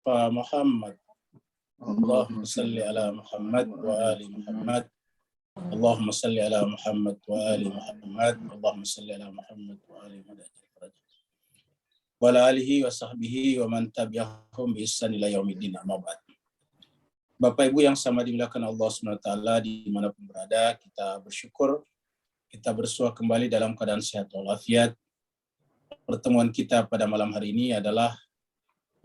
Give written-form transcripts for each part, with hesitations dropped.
Muhammad. Allahumma salli ala Muhammad wa ali Muhammad. Allahumma salli ala Muhammad wa ali Muhammad. Allahumma salli ala Muhammad wa ali Muhammad. Wa ala alihi wa sahbihi wa man tabi'ahum bi ihsan ila yaumiddin, amma ba'd. Bapak Ibu yang sama dimuliakan Allah SWT dimanapun berada, kita bersyukur kita bersua kembali dalam keadaan sehat walafiat. Pertemuan kita pada malam hari ini adalah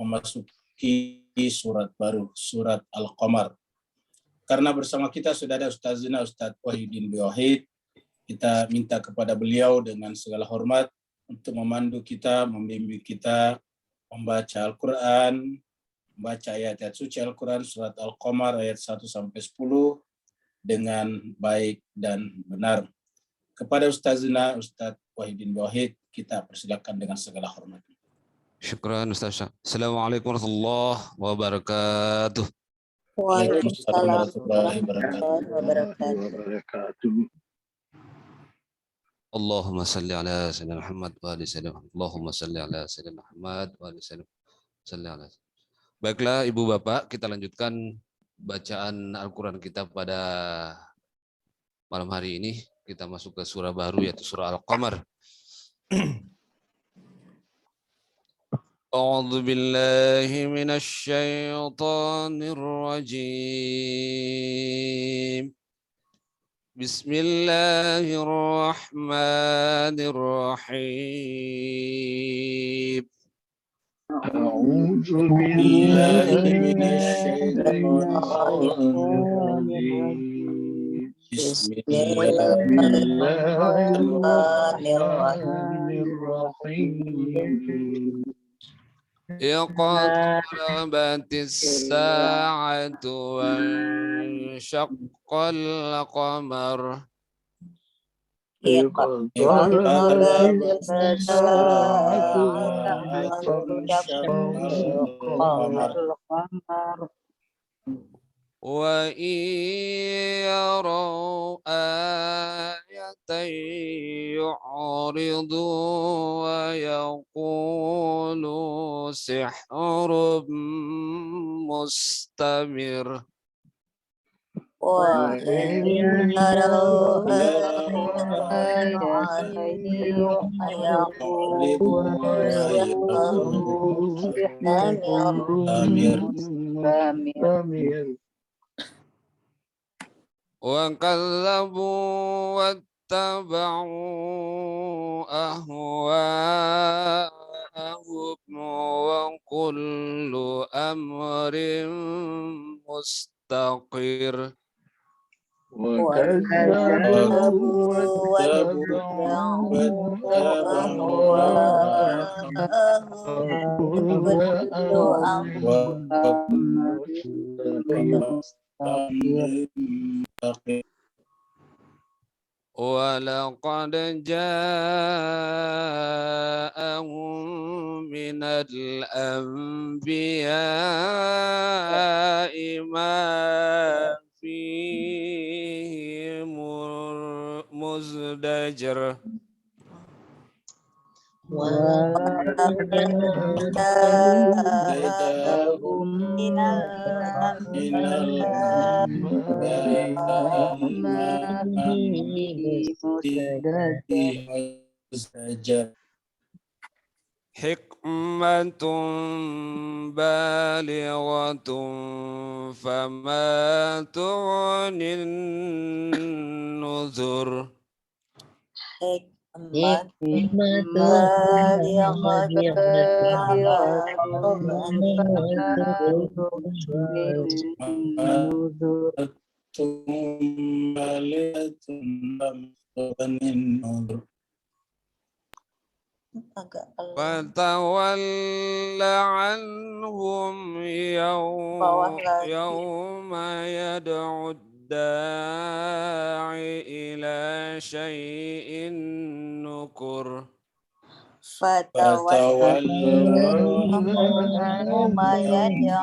memasuki surat baru, surat Al-Qamar. Karena bersama kita sudah ada Ustazina Ustadz Wahyudin Wahid, kita minta kepada beliau dengan segala hormat untuk memandu kita, membimbing kita membaca Al-Quran, membaca ayat-ayat suci Al-Quran, surat Al-Qamar ayat 1-10 dengan baik dan benar. Kepada Ustazina Ustadz Wahyudin Wahid, kita persilakan dengan segala hormat. Syukran Ustaz. Assalamualaikum warahmatullahi wabarakatuh. Waalaikumsalam warahmatullahi wabarakatuh. Allahumma salli ala sayyidina Muhammad wa ali sayyidina Muhammad. Allahumma salli ala sayyidina Muhammad wa ali sayyidina. Baiklah Ibu Bapak, kita lanjutkan bacaan Al-Qur'an kita pada malam hari ini. Kita masuk ke surah baru yaitu surah Al-Qamar. A'udzu billahi minasy syaithanir rajim. Bismillahirrahmanirrahim. A'udzu billahi minasy syaitonir rajim. Bismillahirrahmanirrahim. Iqtarabatis sa'atu wa syaqqal qamar. Iqtarabatis sa'atu wa syaqqal qamar. Wa yaraw ayatan yu'ridu wa yaqulu sihrun mustamir. Wa yaraw ayatan yu'ridu mustamir. Wa kadzabu wattaba'u ahwa'ahum wa kullu amrin mustaqir. Wa kadzabu wattaba'u Walaqad ja'ahum minal anbiya'i ma fihi muzdajir. Walaqad ja'ahum minal Hikmatun balighatun fama tughnin nuzur. Fatawalla anhum yawma yad'u da'i ila syai'in nukur. Fatawalla yawma yad'u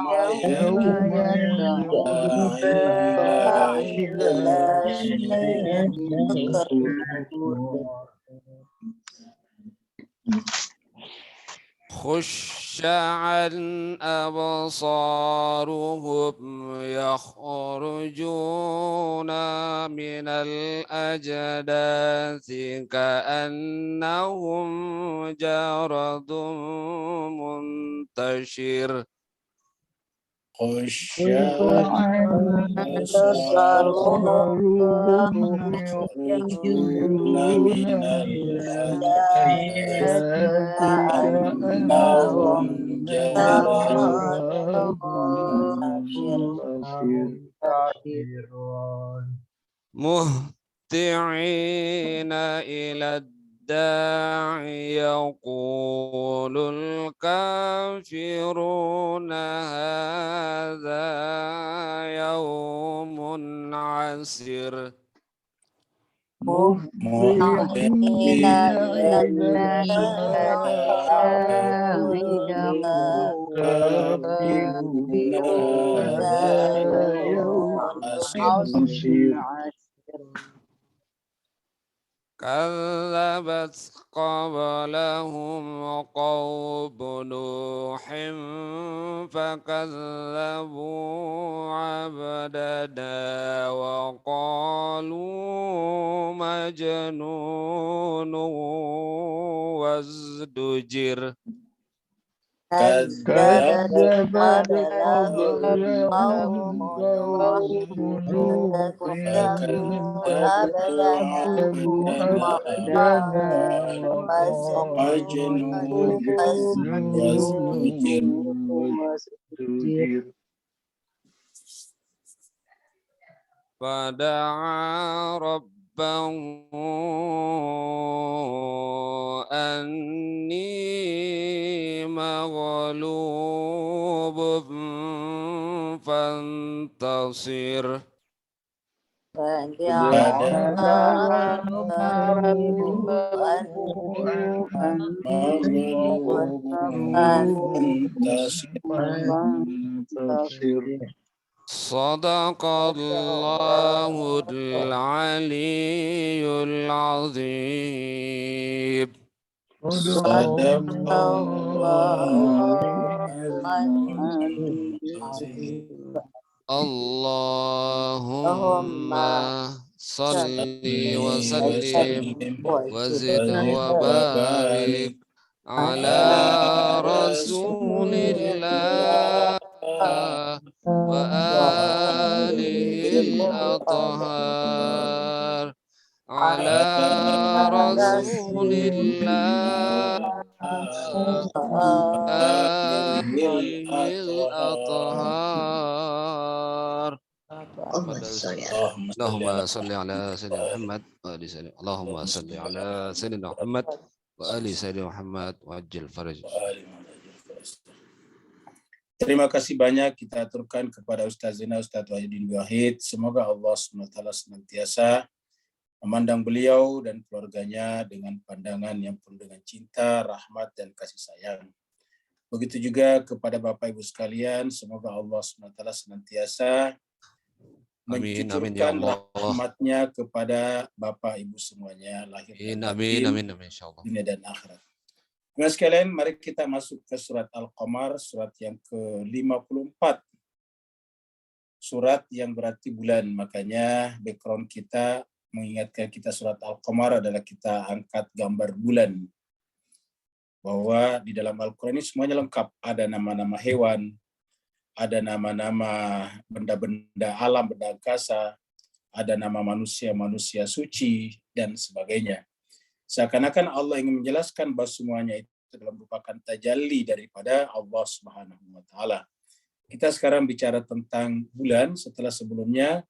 ila syai'in nukur. خشعا أبصارهم يخرجون من الأجداث كأنهم جرد منتشر خشعا أبصارهم يخرجون من الأجداث كأنهم جراد مهطعين إلى الداع يقول الكافرون هذا يوم عسر مهطعين إلى الكافرون هذا يوم عسير كذبت قبلهم قوم نوح فكذبوا عبدنا وقالوا مجنون وازدجر كذبت قوم نوح فكذبوا عبدنا وقالوا مجنون وازدجر فدعا ربه أني مغلوب فانتصر فدعا ربه مغلوب فانتصر صدق الله العلي العظيم صدق الله العظيم. العظيم اللهم صل وسلم وسلم وزد وبارك وبارك على رسول الله وآله الأطهار على رسول الله وآله وآله الأطهار الأطهار اللهم صل اللهم على صل على سيدنا محمد وآل سيدنا اللهم صل على سيدنا محمد وآل سيدنا محمد وعجل فرج. Terima kasih banyak kita aturkan kepada Ustazina Ustaz Wahidin Wahid. Semoga Allah SWT senantiasa memandang beliau dan keluarganya dengan pandangan yang penuh dengan cinta, rahmat, dan kasih sayang. Begitu juga kepada Bapak Ibu sekalian, semoga Allah SWT senantiasa mencucurkan rahmatnya kepada Bapak Ibu semuanya, lahir dan batin, insyaallah. dunia dan akhirat. Teman sekalian, mari kita masuk ke surat Al-Qamar, surat yang ke-54. Surat yang berarti bulan, makanya background kita mengingatkan kita surat Al-Qamar adalah kita angkat gambar bulan. Bahwa di dalam Al-Quran ini semuanya lengkap. Ada nama-nama hewan, ada nama-nama benda-benda alam, benda angkasa, ada nama manusia suci, dan sebagainya. Seakan-akan Allah ingin menjelaskan bahwa semuanya itu adalah merupakan tajalli daripada Allah Subhanahu wa Ta'ala. Kita sekarang bicara tentang bulan, setelah sebelumnya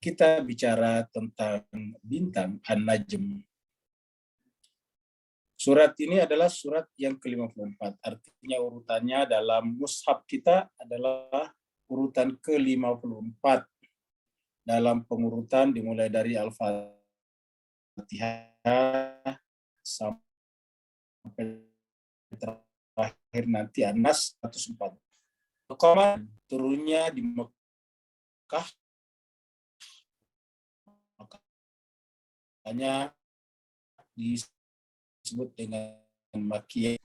kita bicara tentang bintang An-Najm. Surat ini adalah surat yang ke-54. Artinya urutannya dalam mushaf kita adalah urutan ke-54. Dalam pengurutan dimulai dari Al-Fatihah sampai terakhir nanti An-Nas 104. Al-Qamar turunnya di Mekah. Makanya disebut dengan Makkiyah.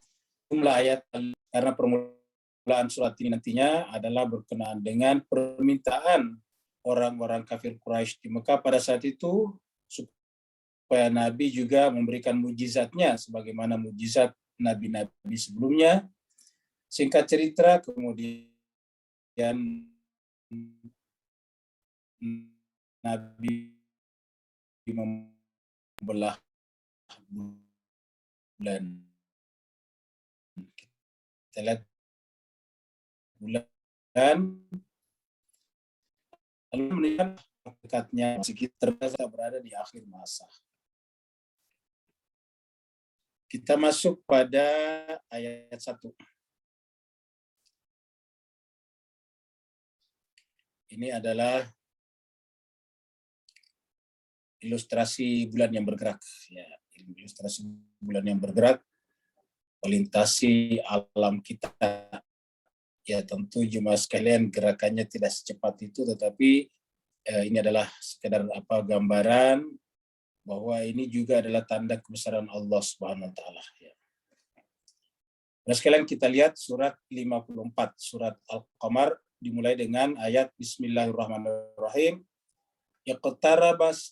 jumlah ayat, karena permulaan surat ini nantinya adalah berkenaan dengan permintaan orang-orang kafir Quraisy di Mekah pada saat itu supaya Nabi juga memberikan mujizatnya sebagaimana mujizat nabi-nabi sebelumnya. Singkat cerita, kemudian Nabi membelah bulan. Kita lihat bulan, lalu melihat dekatnya sekitar berada di akhir masa. Kita masuk pada ayat 1. Ini adalah ilustrasi bulan yang bergerak. Ya, ilustrasi bulan yang bergerak melintasi alam kita. Ya, tentu jemaah sekalian gerakannya tidak secepat itu, tetapi ini adalah sekedar gambaran bahwa ini juga adalah tanda kebesaran Allah Subhanahu wa taala. Ya. Nah, sekalian kita lihat surat 54, surat Al-Qamar, dimulai dengan ayat Bismillahirrahmanirrahim. Iqtarabatis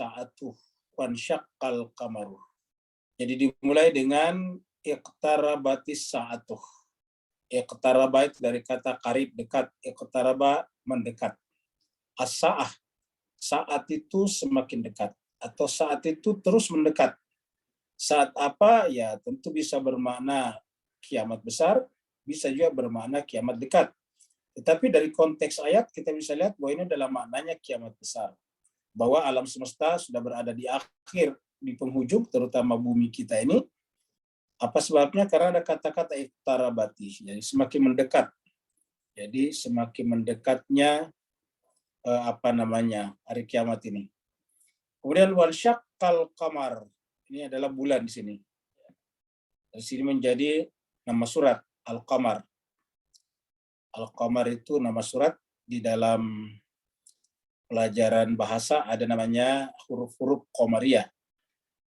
sa'atu wansyaqqal qamaru. Jadi dimulai dengan iqtarabatis sa'atu. Iqtaraba itu dari kata qarib, dekat. Iqtaraba mendekat. As-sa'ah, saat itu semakin dekat, atau saat itu terus mendekat. Saat apa? Ya tentu bisa bermakna kiamat besar, bisa juga bermakna kiamat dekat. Tetapi dari konteks ayat kita bisa lihat bahwa ini adalah maknanya kiamat besar. Bahwa alam semesta sudah berada di akhir, di penghujung, terutama bumi kita ini. Apa sebabnya? Karena ada kata-kata iqtarabati, jadi semakin mendekat. Jadi semakin mendekatnya hari kiamat ini. Kemudian wansyaqqal qamar, ini adalah bulan di sini. Di sini menjadi nama surat Al-Qamar. Al-Qamar itu nama surat. Di dalam pelajaran bahasa ada namanya huruf-huruf qamariyah,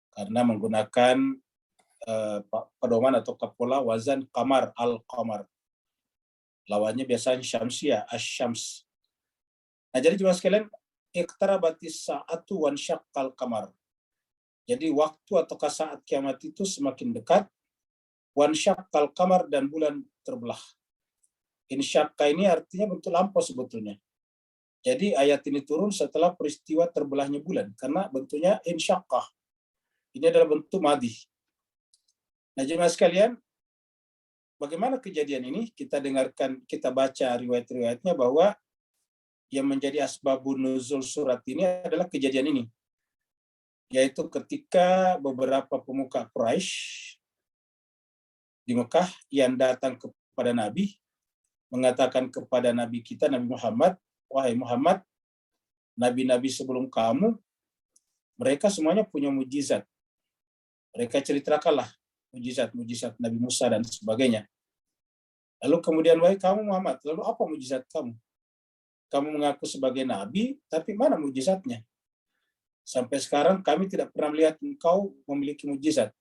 karena menggunakan pedoman atau pola wazan qamar, al-qamar. Lawannya biasanya syamsiyah, asy-syams. Nah, jadi jemaah sekalian, iqtarabatis sa'atu wansyaqqal qamar. Jadi waktu atau saat kiamat itu semakin dekat. Wansyaqqal qamar, dan bulan terbelah. Insyaqqa ini artinya bentuk lampau sebetulnya. Jadi ayat ini turun setelah peristiwa terbelahnya bulan, karena bentuknya insyaqqah. Ini adalah bentuk madhi. Nah, jemaah sekalian, bagaimana kejadian ini? Kita dengarkan, kita baca riwayat-riwayatnya bahwa yang menjadi asbabun nuzul surat ini adalah kejadian ini. Yaitu ketika beberapa pemuka Quraisy di Mekah yang datang kepada Nabi, mengatakan kepada Nabi kita, Nabi Muhammad, wahai Muhammad, nabi-nabi sebelum kamu, mereka semuanya punya mujizat. Mereka ceritakanlah mujizat Nabi Musa dan sebagainya. Lalu kemudian, wahai kamu Muhammad, lalu apa mujizat kamu? Kamu mengaku sebagai nabi, tapi mana mujizatnya? Sampai sekarang kami tidak pernah melihat engkau memiliki mujizat.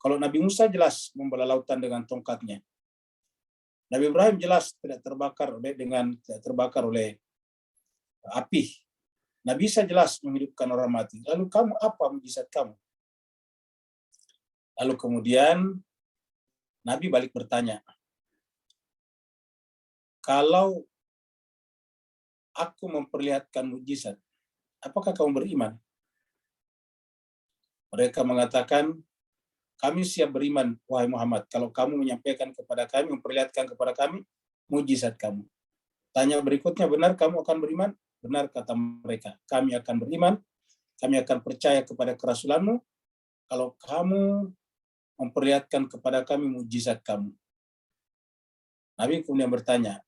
Kalau Nabi Musa jelas membelah lautan dengan tongkatnya. Nabi Ibrahim jelas tidak terbakar oleh api. Nabi Isa jelas menghidupkan orang mati. Lalu kamu apa mujizat kamu? Lalu kemudian Nabi balik bertanya, kalau aku memperlihatkan mujizat, apakah kamu beriman? Mereka mengatakan, kami siap beriman, wahai Muhammad, kalau kamu menyampaikan kepada kami, memperlihatkan kepada kami mujizat kamu. Tanya berikutnya, benar kamu akan beriman? Benar, kata mereka, kami akan beriman, kami akan percaya kepada kerasulanmu, kalau kamu memperlihatkan kepada kami mujizat kamu. Nabi kemudian bertanya,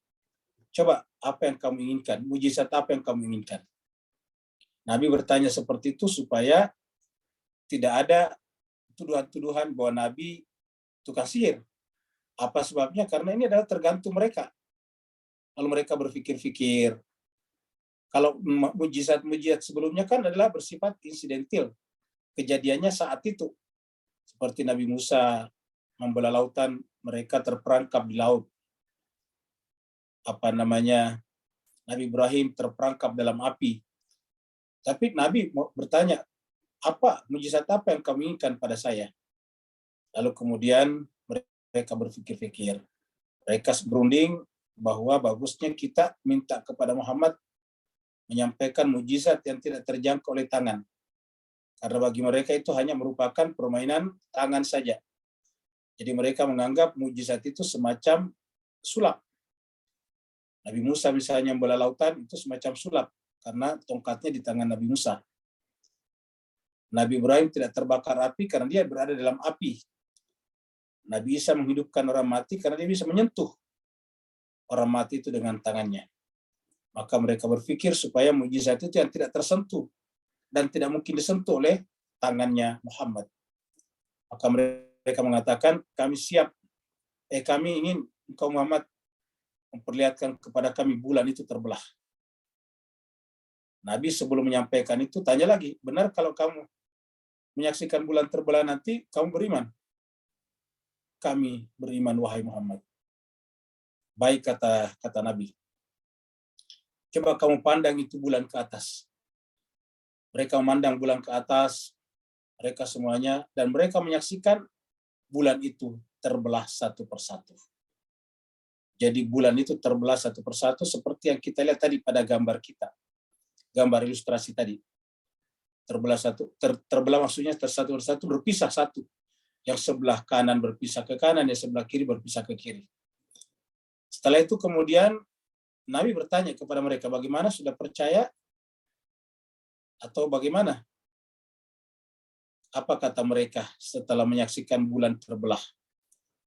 coba apa yang kamu inginkan? Mujizat apa yang kamu inginkan? Nabi bertanya seperti itu supaya tidak ada tuduhan-tuduhan bahwa Nabi tukang sihir. Apa sebabnya? Karena ini adalah tergantung mereka. Lalu mereka berpikir-pikir, kalau mujizat-mujizat sebelumnya kan adalah bersifat insidentil. Kejadiannya saat itu. Seperti Nabi Musa membelah lautan, mereka terperangkap di laut. Nabi Ibrahim terperangkap dalam api. Tapi Nabi bertanya, apa mujizat apa yang kamu inginkan pada saya? Lalu kemudian mereka berpikir-pikir. Mereka berunding bahwa bagusnya kita minta kepada Muhammad menyampaikan mujizat yang tidak terjangkau oleh tangan. Karena bagi mereka itu hanya merupakan permainan tangan saja. Jadi mereka menganggap mujizat itu semacam sulap. Nabi Musa misalnya membelah lautan itu semacam sulap. Karena tongkatnya di tangan Nabi Musa. Nabi Ibrahim tidak terbakar api karena dia berada dalam api. Nabi Isa menghidupkan orang mati karena dia bisa menyentuh orang mati itu dengan tangannya. Maka mereka berpikir supaya mujizat itu yang tidak tersentuh dan tidak mungkin disentuh oleh tangannya Muhammad. Maka mereka mengatakan, kami ingin engkau Muhammad memperlihatkan kepada kami bulan itu terbelah. Nabi sebelum menyampaikan itu tanya lagi, benar kalau kamu menyaksikan bulan terbelah nanti kamu beriman? Kami beriman wahai Muhammad. Baik, kata Nabi. Coba kamu pandang itu bulan ke atas. Mereka memandang bulan ke atas, mereka semuanya, dan mereka menyaksikan bulan itu terbelah satu persatu. Jadi bulan itu terbelah satu persatu seperti yang kita lihat tadi pada gambar kita. Gambar ilustrasi tadi. Terbelah maksudnya satu persatu berpisah satu. Yang sebelah kanan berpisah ke kanan, yang sebelah kiri berpisah ke kiri. Setelah itu kemudian Nabi bertanya kepada mereka, bagaimana, sudah percaya atau bagaimana? Apa kata mereka setelah menyaksikan bulan terbelah?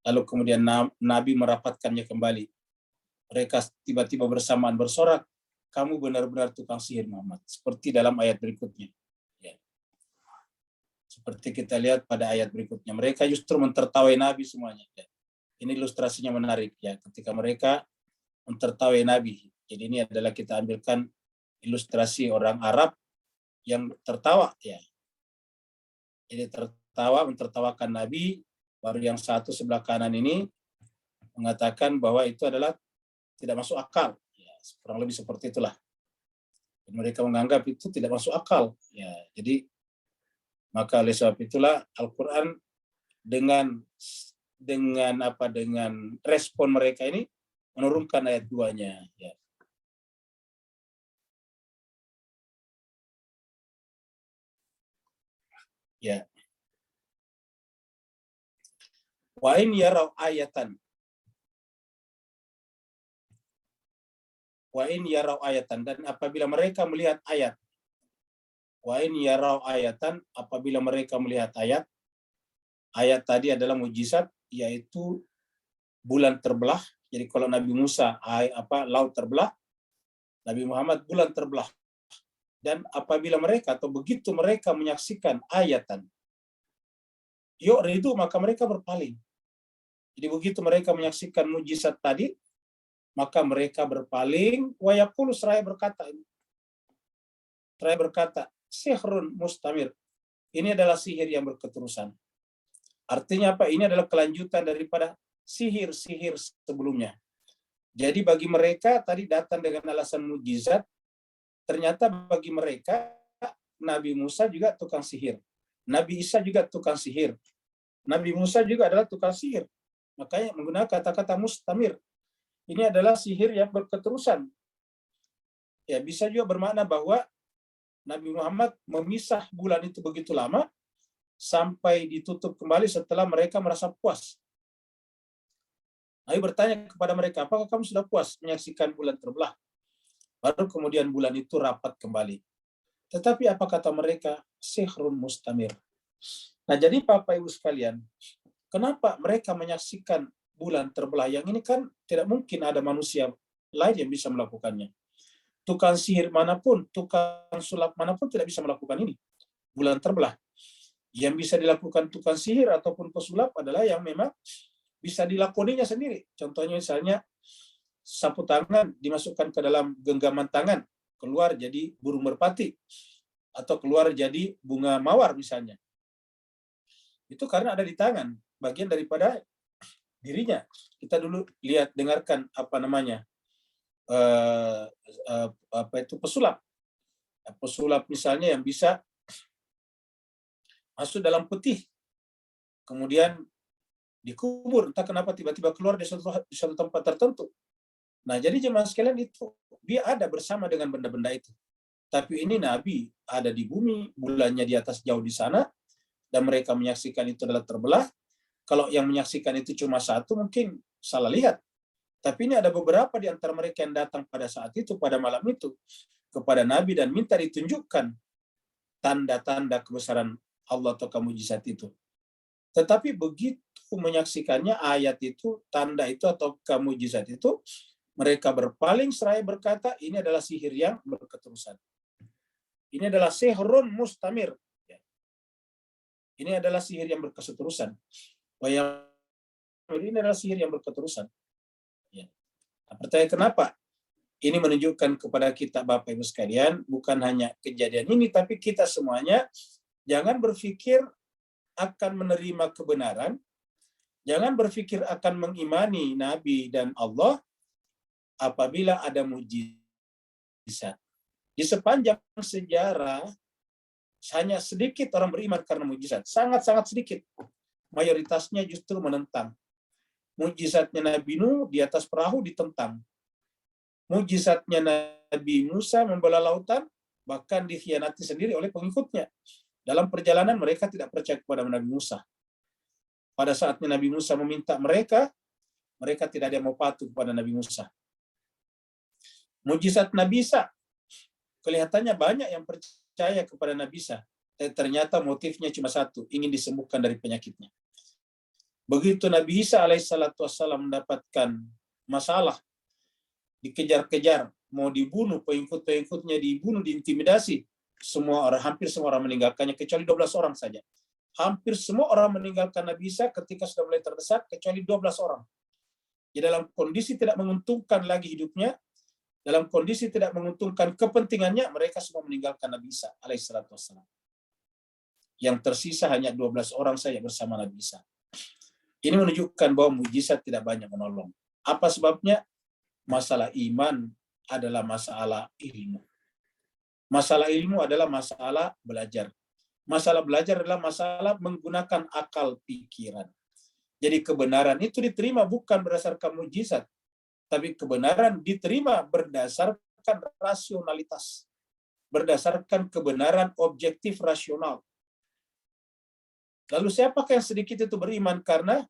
Lalu kemudian Nabi merapatkannya kembali. Mereka tiba-tiba bersamaan bersorak, kamu benar-benar tukang sihir Muhammad. Seperti dalam ayat berikutnya. Ya. Seperti kita lihat pada ayat berikutnya. Mereka justru mentertawai Nabi semuanya. Ya. Ini ilustrasinya menarik ya. Ketika mereka mentertawai Nabi. Jadi ini adalah kita ambilkan ilustrasi orang Arab yang tertawa ya. Jadi mentertawakan Nabi, baru yang satu sebelah kanan ini mengatakan bahwa itu adalah tidak masuk akal. Ya, kurang lebih seperti itulah. Dan mereka menganggap itu tidak masuk akal. Ya, jadi maka oleh sebab itulah Al-Quran dengan respon mereka ini menurunkan ayat 2-nya. Ya. Ya. Wa in yarau ayatan. Wa in yarau ayatan, dan apabila mereka melihat ayat. Wa in yarau ayatan, apabila mereka melihat ayat. Ayat tadi adalah mujizat, yaitu bulan terbelah. Jadi kalau Nabi Musa laut terbelah, Nabi Muhammad bulan terbelah. Dan apabila mereka atau begitu mereka menyaksikan ayatan, yu'ridu, maka mereka berpaling. Jadi begitu mereka menyaksikan mujizat tadi, maka mereka berpaling. Wa yaqulu, seraya berkata, sihrun mustamir. Ini adalah sihir yang berketerusan. Artinya apa? Ini adalah kelanjutan daripada sihir-sihir sebelumnya. Jadi bagi mereka tadi datang dengan alasan mujizat, ternyata bagi mereka Nabi Musa juga tukang sihir. Nabi Isa juga tukang sihir. Nabi Musa juga adalah tukang sihir. Makanya menggunakan kata-kata mustamir. Ini adalah sihir yang berketerusan. Ya, bisa juga bermakna bahwa Nabi Muhammad memisah bulan itu begitu lama sampai ditutup kembali setelah mereka merasa puas. Nabi bertanya kepada mereka, apakah kamu sudah puas menyaksikan bulan terbelah? Baru kemudian bulan itu rapat kembali. Tetapi apa kata mereka? Sihrun mustamir. Nah, jadi Bapak Ibu sekalian, kenapa mereka menyaksikan bulan terbelah? Yang ini kan tidak mungkin ada manusia lain yang bisa melakukannya. Tukang sihir manapun, tukang sulap manapun tidak bisa melakukan ini. Bulan terbelah. Yang bisa dilakukan tukang sihir ataupun pesulap adalah yang memang bisa dilakoninya sendiri. Contohnya misalnya sapu tangan dimasukkan ke dalam genggaman tangan, keluar jadi burung merpati, atau keluar jadi bunga mawar misalnya. Itu karena ada di tangan, bagian daripada dirinya. Kita dulu dengarkan apa namanya, apa itu pesulap. Pesulap misalnya yang bisa masuk dalam peti, kemudian dikubur, entah kenapa tiba-tiba keluar di suatu tempat tertentu. Nah, jadi jemaah sekalian, itu dia ada bersama dengan benda-benda itu. Tapi ini Nabi ada di bumi, bulannya di atas jauh di sana, dan mereka menyaksikan itu adalah terbelah. Kalau yang menyaksikan itu cuma satu, mungkin salah lihat. Tapi ini ada beberapa di antara mereka yang datang pada saat itu, pada malam itu, kepada Nabi dan minta ditunjukkan tanda-tanda kebesaran Allah atau mukjizat itu. Tetapi begitu menyaksikannya ayat itu, tanda itu atau mukjizat itu, mereka berpaling seraya berkata, ini adalah sihir yang berketerusan. Ini adalah sihrun mustamir. Ini adalah sihir yang berketerusan. Ini adalah sihir yang berketerusan. Nah, pertanyaan kenapa? Ini menunjukkan kepada kita Bapak Ibu sekalian, bukan hanya kejadian ini, tapi kita semuanya jangan berpikir akan menerima kebenaran, jangan berpikir akan mengimani Nabi dan Allah apabila ada mujizat. Di sepanjang sejarah, hanya sedikit orang beriman karena mujizat. Sangat-sangat sedikit. Mayoritasnya justru menentang. Mujizatnya Nabi Nuh di atas perahu ditentang. Mujizatnya Nabi Musa membelah lautan, bahkan dikhianati sendiri oleh pengikutnya. Dalam perjalanan mereka tidak percaya kepada Nabi Musa. Pada saatnya Nabi Musa meminta mereka tidak ada yang mau patuh kepada Nabi Musa. Mujizat Nabi Isa, kelihatannya banyak yang percaya kepada Nabi Isa. Ternyata motifnya cuma satu, ingin disembuhkan dari penyakitnya. Begitu Nabi Isa alaihissalatu wassalam mendapatkan masalah, dikejar-kejar, mau dibunuh, pengikut-pengikutnya dibunuh, diintimidasi, hampir semua orang meninggalkannya, kecuali 12 orang saja. Hampir semua orang meninggalkan Nabi Isa ketika sudah mulai terdesak, kecuali 12 orang. Di dalam kondisi tidak menguntungkan lagi hidupnya, dalam kondisi tidak menguntungkan kepentingannya, mereka semua meninggalkan Nabi Isa alaihissalatu wassalam. Yang tersisa hanya 12 orang saja bersama Nabi Isa. Ini menunjukkan bahwa mujizat tidak banyak menolong. Apa sebabnya? Masalah iman adalah masalah ilmu. Masalah ilmu adalah masalah belajar. Masalah belajar adalah masalah menggunakan akal pikiran. Jadi kebenaran itu diterima bukan berdasarkan mujizat, tapi kebenaran diterima berdasarkan rasionalitas, berdasarkan kebenaran objektif rasional. Lalu siapakah yang sedikit itu beriman karena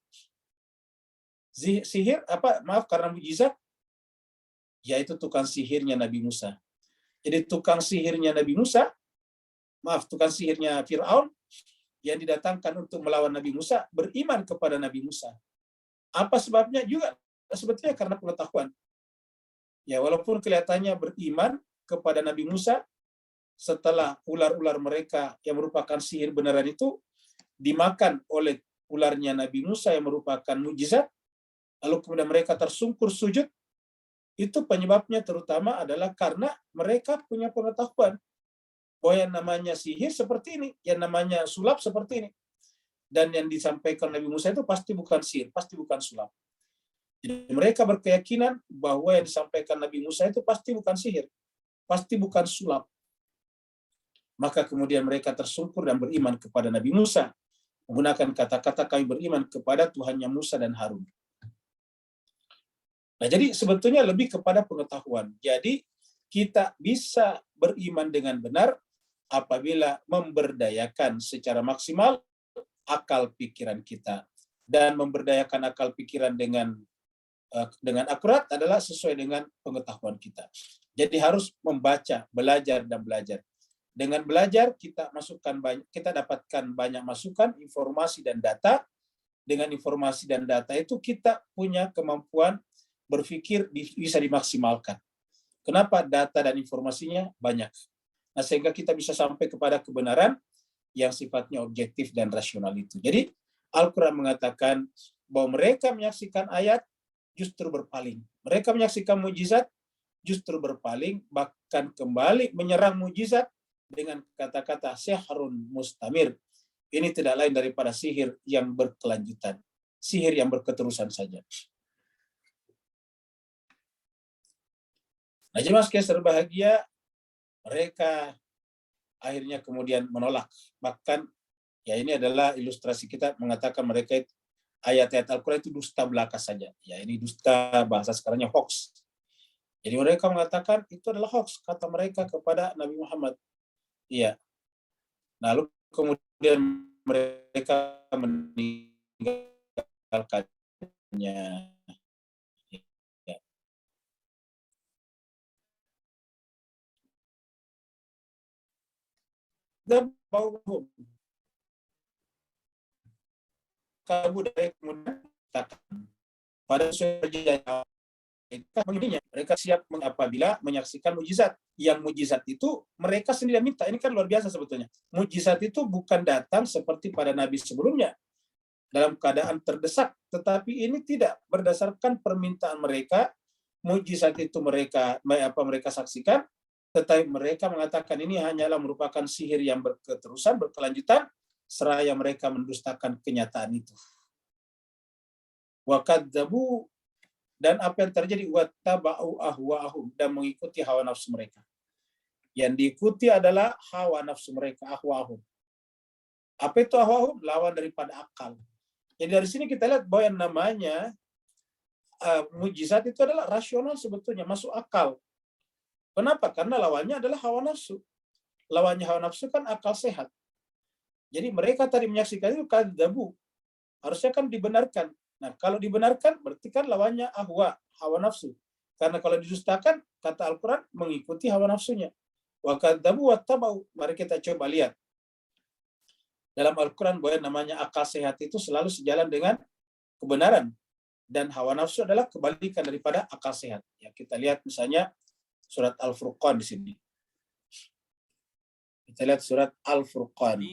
sihir? Karena mujizat? Yaitu tukang sihirnya Nabi Musa. Jadi tukang sihirnya Fir'aun yang didatangkan untuk melawan Nabi Musa beriman kepada Nabi Musa. Apa sebabnya? Juga sebetulnya karena pengetahuan. Ya, walaupun kelihatannya beriman kepada Nabi Musa, setelah ular-ular mereka yang merupakan sihir beneran itu dimakan oleh ularnya Nabi Musa yang merupakan mujizat, lalu kemudian mereka tersungkur sujud, itu penyebabnya terutama adalah karena mereka punya pengetahuan bahwa yang namanya sihir seperti ini, yang namanya sulap seperti ini. Dan yang disampaikan Nabi Musa itu pasti bukan sihir, pasti bukan sulap. Jadi mereka berkeyakinan bahwa yang disampaikan Nabi Musa itu pasti bukan sihir, pasti bukan sulap. Maka kemudian mereka tersungkur dan beriman kepada Nabi Musa, menggunakan kata-kata kami beriman kepada Tuhannya Musa dan Harun. Nah, jadi sebetulnya lebih kepada pengetahuan. Jadi kita bisa beriman dengan benar apabila memberdayakan secara maksimal akal pikiran kita. Dan memberdayakan akal pikiran dengan akurat adalah sesuai dengan pengetahuan kita. Jadi harus membaca, belajar dan belajar. Dengan belajar kita dapatkan banyak masukan, informasi dan data. Dengan informasi dan data itu kita punya kemampuan berpikir bisa dimaksimalkan. Kenapa? Data dan informasinya banyak. Nah, sehingga kita bisa sampai kepada kebenaran yang sifatnya objektif dan rasional itu. Jadi Al-Quran mengatakan bahwa mereka menyaksikan ayat justru berpaling. Mereka menyaksikan mujizat justru berpaling, bahkan kembali menyerang mujizat dengan kata-kata sihrun mustamir. Ini tidak lain daripada sihir yang berkelanjutan. sihir yang berketerusan saja. Nah, jemaah sekalian berbahagia, mereka akhirnya kemudian menolak. Bahkan ya ini adalah ilustrasi kita mengatakan mereka itu, ayat-ayat Al-Quran itu dusta belaka saja. Ya ini dusta, bahasa sekarangnya hoax. Jadi mereka mengatakan itu adalah hoax, kata mereka kepada Nabi Muhammad. Iya. Lalu kemudian mereka meninggalkannya. Ya. Dan kabur dari kemudian pada perjanjian mereka siap apabila menyaksikan mujizat. Yang mujizat itu mereka sendiri minta. Ini kan luar biasa sebetulnya. Mujizat itu bukan datang seperti pada nabi sebelumnya dalam keadaan terdesak, tetapi ini tidak berdasarkan permintaan mereka. Mujizat itu mereka saksikan, tetapi mereka mengatakan ini hanyalah merupakan sihir yang berketerusan, berkelanjutan, seraya mereka mendustakan kenyataan itu. Wa kadzabu, dan apa yang terjadi, wattaba'u ahwa'ahum, dan mengikuti hawa nafsu mereka. Yang diikuti adalah hawa nafsu mereka, ahwa'ahum. Apa itu ahwa'ahum? Lawan daripada akal. Jadi dari sini kita lihat bahwa yang namanya mujizat itu adalah rasional sebetulnya, masuk akal. Kenapa? Karena lawannya adalah hawa nafsu. Lawannya hawa nafsu kan akal sehat. Jadi mereka tadi menyaksikan itu kadzabu. Harusnya kan dibenarkan. Nah, kalau dibenarkan berarti kan lawannya ahwa, hawa nafsu. Karena kalau didustakan, kata Al-Quran mengikuti hawa nafsunya. Wa kadzabu wattaba'u. Mari kita coba lihat. Dalam Al-Quran bahwa namanya akal sehat itu selalu sejalan dengan kebenaran. Dan hawa nafsu adalah kebalikan daripada akal sehat. Ya, kita lihat misalnya surat Al-Furqan di sini. Kita lihat surat Al-Furqan.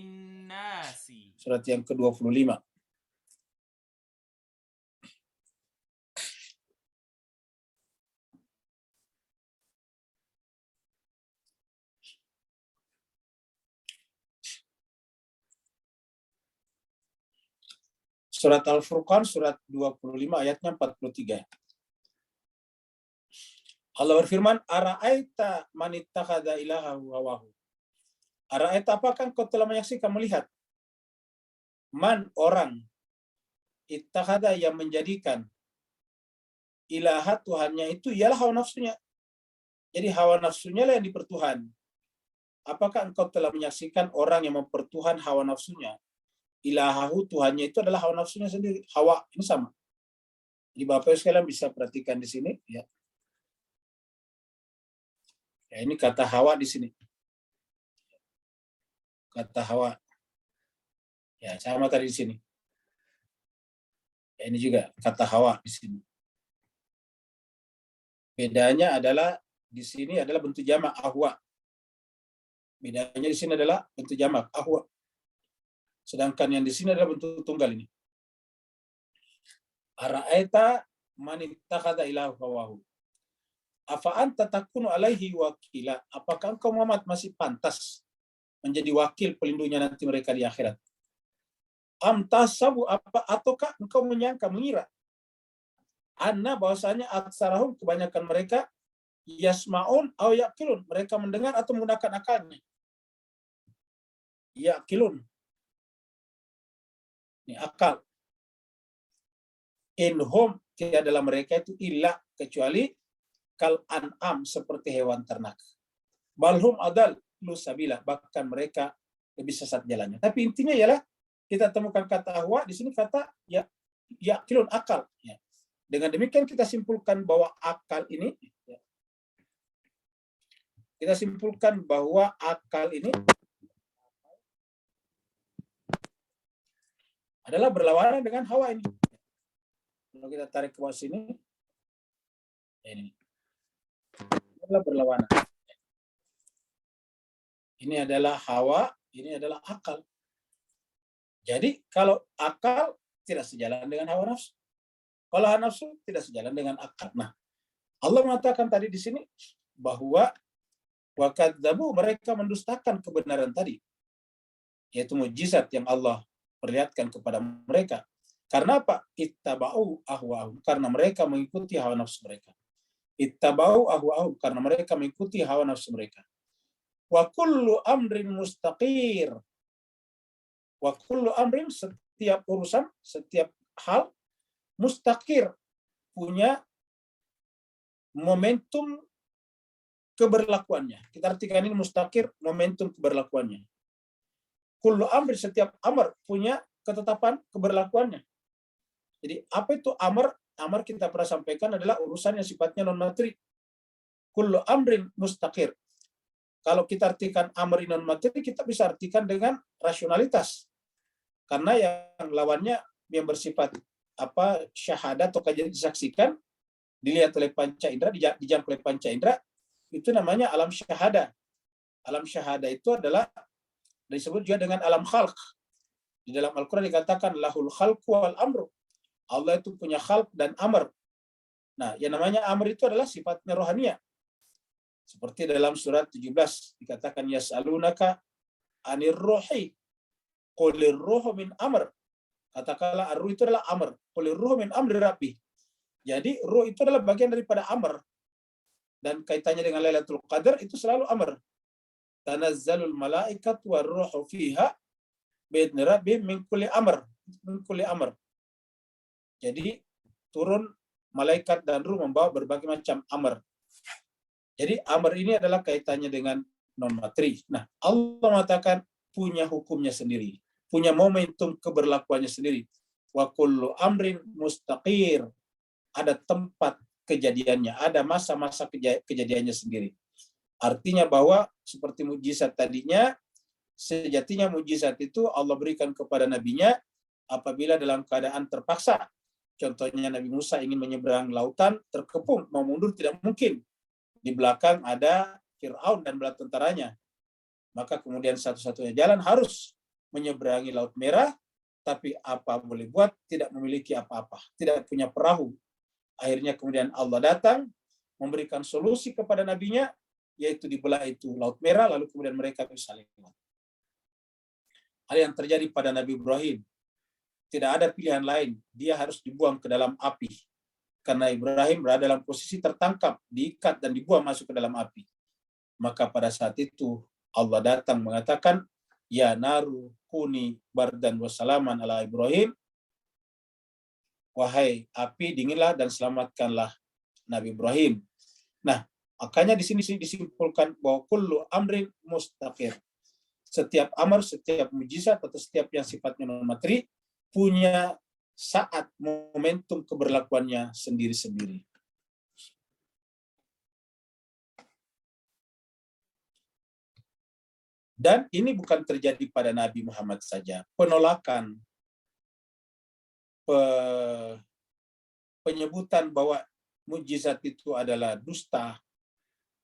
Surat yang ke-25. Surat Al-Furqan, surat 25, ayatnya 43. Allah berfirman, Ara'aita man ittakhadha ilahahu hawahu. Ara'aita, apakah kau telah menyaksikan, melihat? Man, orang. Ittakhadha, yang menjadikan. Ilaha, Tuhannya itu ialah hawa nafsunya. Jadi hawa nafsunya lah yang dipertuhan. Apakah engkau telah menyaksikan orang yang mempertuhan hawa nafsunya? Ilahahu, Tuhannya itu adalah hawa nafsunya sendiri. Hawa, ini sama. Jadi Bapak sekalian bisa perhatikan di sini, ya. Ya, ini kata hawa di sini. Kata hawa. Ya, sama tadi di sini. Ya, ini juga kata hawa di sini. Bedanya adalah di sini adalah bentuk jamak ahwa. Bedanya di sini adalah bentuk jamak ahwa. Sedangkan yang di sini adalah bentuk tunggal ini. Ara'aita man ittakhadha ilaha hawahu. Afa anta takunu alaihi wakila. Apakah engkau Muhammad masih pantas menjadi wakil pelindungnya nanti mereka di akhirat? Am tasabu, apa ataukah engkau menyangka, mengira, anna bahwasanya aksarahum, kebanyakan mereka, yasmaun au yaqilun, mereka mendengar atau menggunakan akalnya. Yaqilun, ini akal. Inhum, tiadalah mereka itu illa, kecuali kal an'am, seperti hewan ternak. Balhum adal lusabila, bahkan mereka lebih sesat jalannya. Tapi intinya ialah kita temukan kata ahwa di sini, kata ya yaqilun, akal. Ya. Dengan demikian kita simpulkan bahwa akal ini, ya, kita simpulkan bahwa akal ini adalah berlawanan dengan hawa ini. Kalau kita tarik ke bawah sini, ini adalah berlawanan. Ini adalah hawa, ini adalah akal. Jadi kalau akal tidak sejalan dengan hawa nafsu, kalau hawa nafsu tidak sejalan dengan akal. Nah, Allah mengatakan tadi di sini bahwa wa kadzabu, mereka mendustakan kebenaran tadi, yaitu mujizat yang Allah perlihatkan kepada mereka. Karena apa? Ittaba'u ahwa'ahum, karena mereka mengikuti hawa nafsu mereka. Ittaba'u ahwa'ahum, karena mereka mengikuti hawa nafsu mereka. Wa kullu amrin mustaqir. Wa kullu amrin, setiap urusan, setiap hal, mustaqir, punya momentum keberlakuannya. Kita artikan ini mustaqir, momentum keberlakuannya. Kullu amrin, setiap amar punya ketetapan keberlakuannya. Jadi apa itu amar? Amar kita pernah sampaikan adalah urusan yang sifatnya non materi. Kullu amrin mustaqir. Kalau kita artikan amar non materi, kita bisa artikan dengan rasionalitas. Karena yang lawannya yang bersifat syahadat atau disaksikan, dilihat oleh panca indera, dijangkau oleh panca indera, itu namanya alam syahada. Alam syahada itu adalah disebut juga dengan alam khalq. Di dalam Al-Quran dikatakan lahul khalqu wal amru. Allah itu punya khalq dan amr. Nah, yang namanya amr itu adalah sifatnya rohania. Seperti dalam surat 17 dikatakan yas'alunaka anir ruhi qulir ruhu min amr. Katakanlah ar-ruh itu adalah amr. Qulir ruhu min amri rabbi. Jadi ruh itu adalah bagian daripada amr. Dan kaitannya dengan Lailatul Qadar itu selalu amr. Tanazzalul malaikat war ruhu fiha bi'idzni rabbihim min kulli amr. Min kulli amr. Jadi turun malaikat dan ruh membawa berbagai macam amr. Jadi amr ini adalah kaitannya dengan non materi. Nah, Allah mengatakan punya hukumnya sendiri, punya momentum keberlakuannya sendiri. Wa kullu amrin mustaqir. Ada tempat kejadiannya, ada masa-masa kejadiannya sendiri. Artinya bahwa seperti mujizat tadinya, sejatinya mujizat itu Allah berikan kepada nabinya apabila dalam keadaan terpaksa. Contohnya Nabi Musa ingin menyeberang lautan, terkepung, mau mundur tidak mungkin. Di belakang ada Fir'aun dan bala tentaranya. Maka kemudian satu-satunya jalan harus menyeberangi Laut Merah, tapi apa boleh buat, tidak memiliki apa-apa, tidak punya perahu. Akhirnya kemudian Allah datang, memberikan solusi kepada nabinya, yaitu dibelah itu Laut Merah, lalu kemudian mereka bisa lewat. Hal yang terjadi pada Nabi Ibrahim, tidak ada pilihan lain, dia harus dibuang ke dalam api. Karena Ibrahim berada dalam posisi tertangkap, diikat dan dibuang masuk ke dalam api. Maka pada saat itu Allah datang mengatakan, ya naru kuni bardan wassalaman ala Ibrahim. Wahai api, dinginlah dan selamatkanlah Nabi Ibrahim. Nah, makanya di sini disimpulkan bahwa kullu amrin mustaqir. Setiap amar, setiap mujizat atau setiap yang sifatnya non materi punya saat momentum keberlakuannya sendiri-sendiri. Dan ini bukan terjadi pada Nabi Muhammad saja. Penolakan, penyebutan bahwa mujizat itu adalah dusta,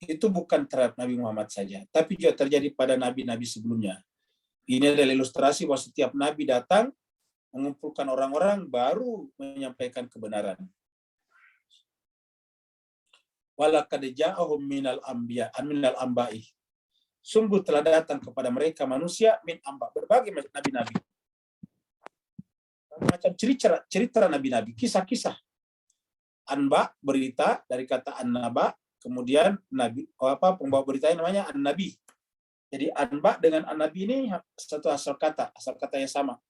itu bukan terhadap Nabi Muhammad saja, tapi juga terjadi pada nabi-nabi sebelumnya. Ini adalah ilustrasi bahwa setiap nabi datang mengumpulkan orang-orang baru menyampaikan kebenaran. Walaqad ja'ahum minal anbiya minal amba'i. Sungguh telah datang kepada mereka manusia min amba, berbagai macam nabi-nabi. Macam cerita nabi-nabi, kisah-kisah. Anba, berita dari kata annaba, kemudian nabi pembawa beritanya namanya an-nabi. Jadi anba dengan an-nabi ini satu asal kata yang sama.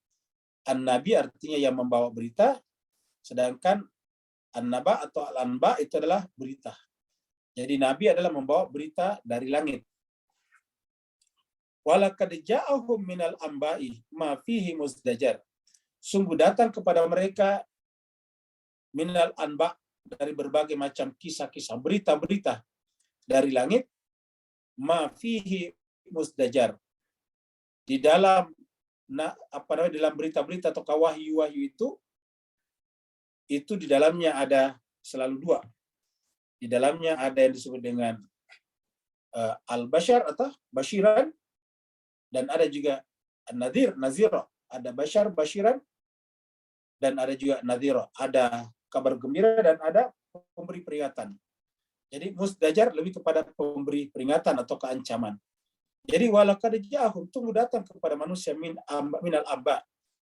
An-nabi artinya yang membawa berita, sedangkan an-naba atau al-anba itu adalah berita. Jadi nabi adalah membawa berita dari langit. Walaqad ja'ahum minal amba'i ma fihi muzdajar. Sungguh datang kepada mereka minal anba, dari berbagai macam kisah-kisah, berita-berita dari langit, ma fihi muzdajar. Di dalam dalam berita-berita atau wahyu-wahyu itu di dalamnya ada selalu dua. Di dalamnya ada yang disebut dengan al-bashar atau basyiran, dan ada juga an-nadhir, nazira. Ada bashar, basyiran, dan ada juga nadhira. Ada kabar gembira dan ada pemberi peringatan. Jadi musdajar lebih kepada pemberi peringatan atau keancaman. Jadi walaqad ja'ahum, tunggu datang kepada manusia minal amba,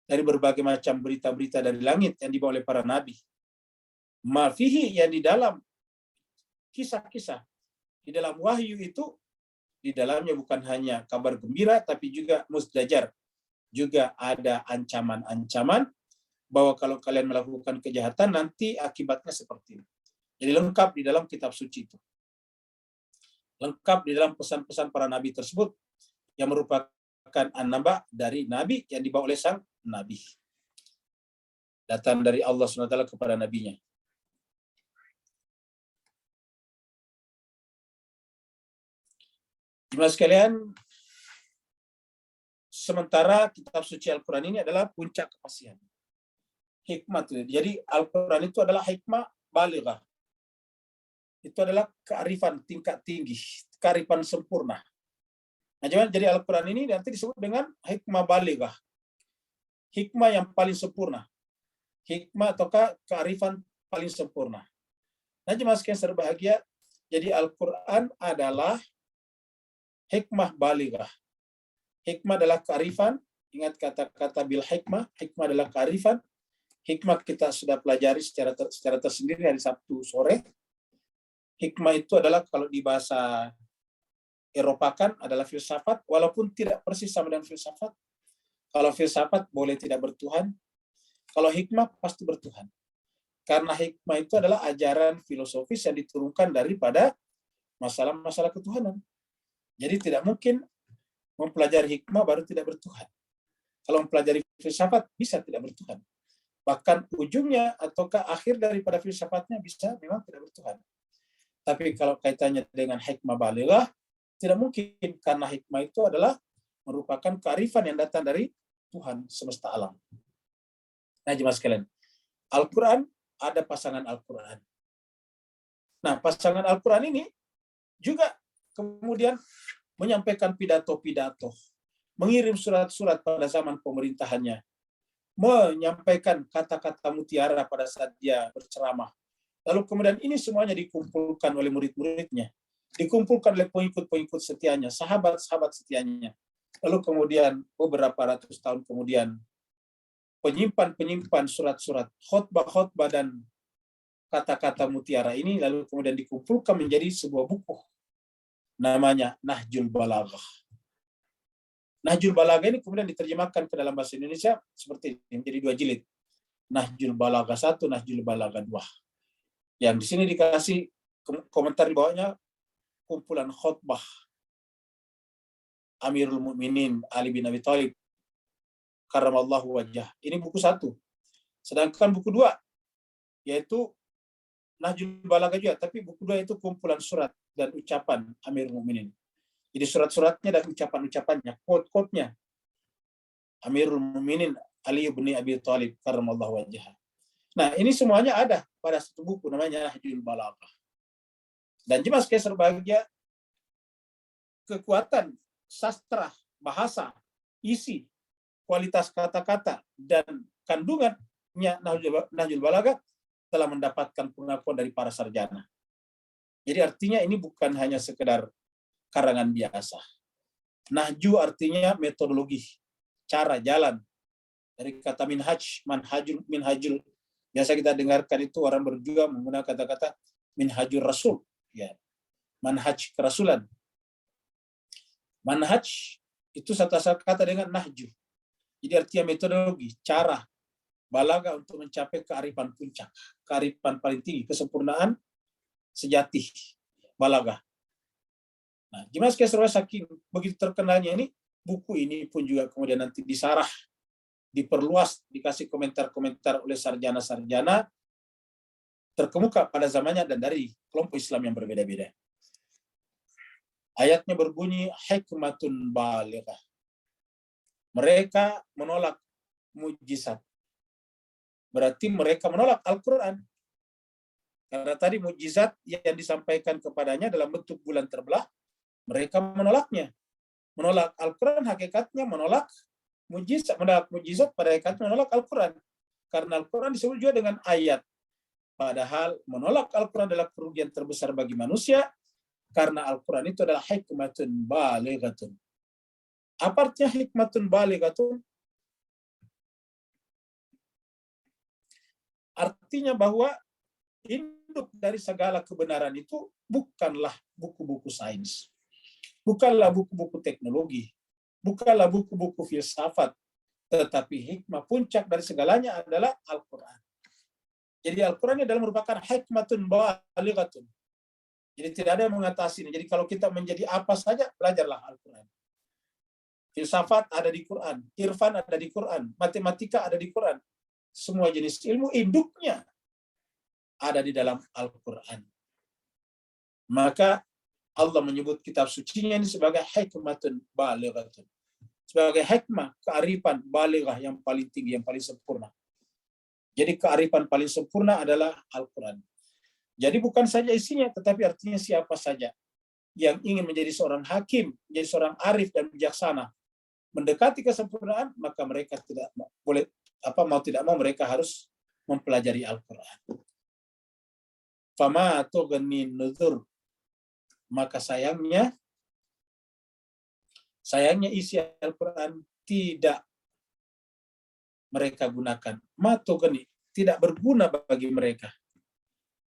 dari berbagai macam berita-berita dari langit yang dibawa oleh para nabi. Ma fihi, yang di dalam kisah-kisah, di dalam wahyu itu, di dalamnya bukan hanya kabar gembira, tapi juga musdajar. Juga ada ancaman-ancaman bahwa kalau kalian melakukan kejahatan, nanti akibatnya seperti ini. Jadi lengkap di dalam kitab suci itu. Lengkap di dalam pesan-pesan para nabi tersebut, yang merupakan an-naba dari nabi yang dibawa oleh sang nabi. Datang dari Allah SWT kepada nabinya. Jemaah sekalian, sementara kitab suci Al-Quran ini adalah puncak kepastian. Hikmah itu. Jadi Al-Quran itu adalah hikmah balighah. Itu adalah kearifan tingkat tinggi, kearifan sempurna. Nah, jadi Al-Quran ini nanti disebut dengan hikmah balighah. Hikmah yang paling sempurna. Hikmah ataukah kearifan paling sempurna. Nah, jemaah sekalian berbahagia, jadi Al-Quran adalah hikmah balighah. Hikmah adalah kearifan. Ingat kata-kata bil hikmah. Hikmah adalah kearifan. Hikmah kita sudah pelajari secara tersendiri hari Sabtu sore. Hikmah itu adalah kalau di bahasa Eropa kan adalah filsafat, walaupun tidak persis sama dengan filsafat. Kalau filsafat boleh tidak bertuhan. Kalau hikmah pasti bertuhan. Karena hikmah itu adalah ajaran filosofis yang diturunkan daripada masalah-masalah ketuhanan. Jadi tidak mungkin mempelajari hikmah baru tidak bertuhan. Kalau mempelajari filsafat bisa tidak bertuhan. Bahkan ujungnya ataukah akhir daripada filsafatnya bisa memang tidak bertuhan. Tapi kalau kaitannya dengan hikmah balighah, tidak mungkin, karena hikmah itu adalah merupakan kearifan yang datang dari Tuhan semesta alam. Nah, jemaah sekalian, Al-Quran, ada pasangan Al-Quran. Nah, pasangan Al-Quran ini juga kemudian menyampaikan pidato-pidato, mengirim surat-surat pada zaman pemerintahannya, menyampaikan kata-kata mutiara pada saat dia berceramah. Lalu kemudian ini semuanya dikumpulkan oleh murid-muridnya, dikumpulkan oleh pengikut-pengikut setianya, sahabat-sahabat setianya. Lalu kemudian beberapa ratus tahun kemudian, penyimpan surat-surat, khotbah-khotbah dan kata-kata mutiara ini lalu kemudian dikumpulkan menjadi sebuah buku. Namanya Nahjul Balaghah. Nahjul Balaghah ini kemudian diterjemahkan ke dalam bahasa Indonesia seperti ini, menjadi 2 jilid. Nahjul Balaghah 1, Nahjul Balaghah 2. Yang di sini dikasih komentar di bawahnya, kumpulan khutbah Amirul Mukminin Ali bin Abi Thalib karramallahu wajhah. Ini buku 1. Sedangkan buku 2 yaitu Nahjul Balaghah juga, tapi buku 2 itu kumpulan surat dan ucapan Amirul Mukminin. Jadi surat-suratnya dan ucapan-ucapannya, quote-quote-nya Amirul Mukminin Ali bin Abi Thalib karramallahu wajhah. Nah, ini semuanya ada pada satu buku namanya Nahjul Balaghah. Dan jemaah sekalian berbahagia, kekuatan sastra, bahasa, isi, kualitas kata-kata, dan kandungannya Nahjul Balaghah telah mendapatkan pengakuan dari para sarjana. Jadi artinya ini bukan hanya sekedar karangan biasa. Nahju artinya metodologi, cara, jalan. Dari kata minhajul. Biasa kita dengarkan itu orang berjuang menggunakan kata-kata minhajul rasul. Ya. Manhaj kerasulan. Manhaj itu satu kata dengan nahju. Jadi artinya metodologi, cara, balaghah untuk mencapai kearifan puncak, kearifan paling tinggi, kesempurnaan sejati, balaghah. Nah, jemaah sekalian saking begitu terkenalnya ini, buku ini pun juga kemudian nanti disarah, diperluas, dikasih komentar-komentar oleh sarjana-sarjana terkemuka pada zamannya dan dari kelompok Islam yang berbeda-beda. Ayatnya berbunyi hikmatun balighah. Mereka menolak mujizat. Berarti mereka menolak Al-Quran. Karena tadi mujizat yang disampaikan kepadanya dalam bentuk bulan terbelah, mereka menolaknya. Menolak Al-Quran hakikatnya menolak mujizat pada hakikatnya menolak Al-Quran. Karena Al-Quran disebut juga dengan ayat. Padahal menolak Al-Quran adalah kerugian terbesar bagi manusia, karena Al-Quran itu adalah hikmatun balighatun. Apa artinya hikmatun balighatun? Artinya bahwa induk dari segala kebenaran itu bukanlah buku-buku sains, bukanlah buku-buku teknologi, bukanlah buku-buku filsafat, tetapi hikmah puncak dari segalanya adalah Al-Quran. Jadi Al-Quran ini adalah merupakan hikmatun balighatun. Jadi tidak ada yang mengatasi ini. Jadi kalau kita menjadi apa saja, belajarlah Al-Quran. Filsafat ada di Quran, irfan ada di Quran, matematika ada di Quran. Semua jenis ilmu induknya ada di dalam Al-Quran. Maka Allah menyebut kitab sucinya ini sebagai hikmatun balighatun. Sebagai hikmah, kearifan balighah yang paling tinggi, yang paling sempurna. Jadi kearifan paling sempurna adalah Al-Quran. Jadi bukan saja isinya, tetapi artinya siapa saja yang ingin menjadi seorang hakim, menjadi seorang arif dan bijaksana, mendekati kesempurnaan, maka mereka tidak boleh, mau tidak mau mereka harus mempelajari Al-Quran. Fama tughni nuzur, maka sayangnya isi Al-Quran tidak mereka gunakan. Ma tughni, tidak berguna bagi mereka.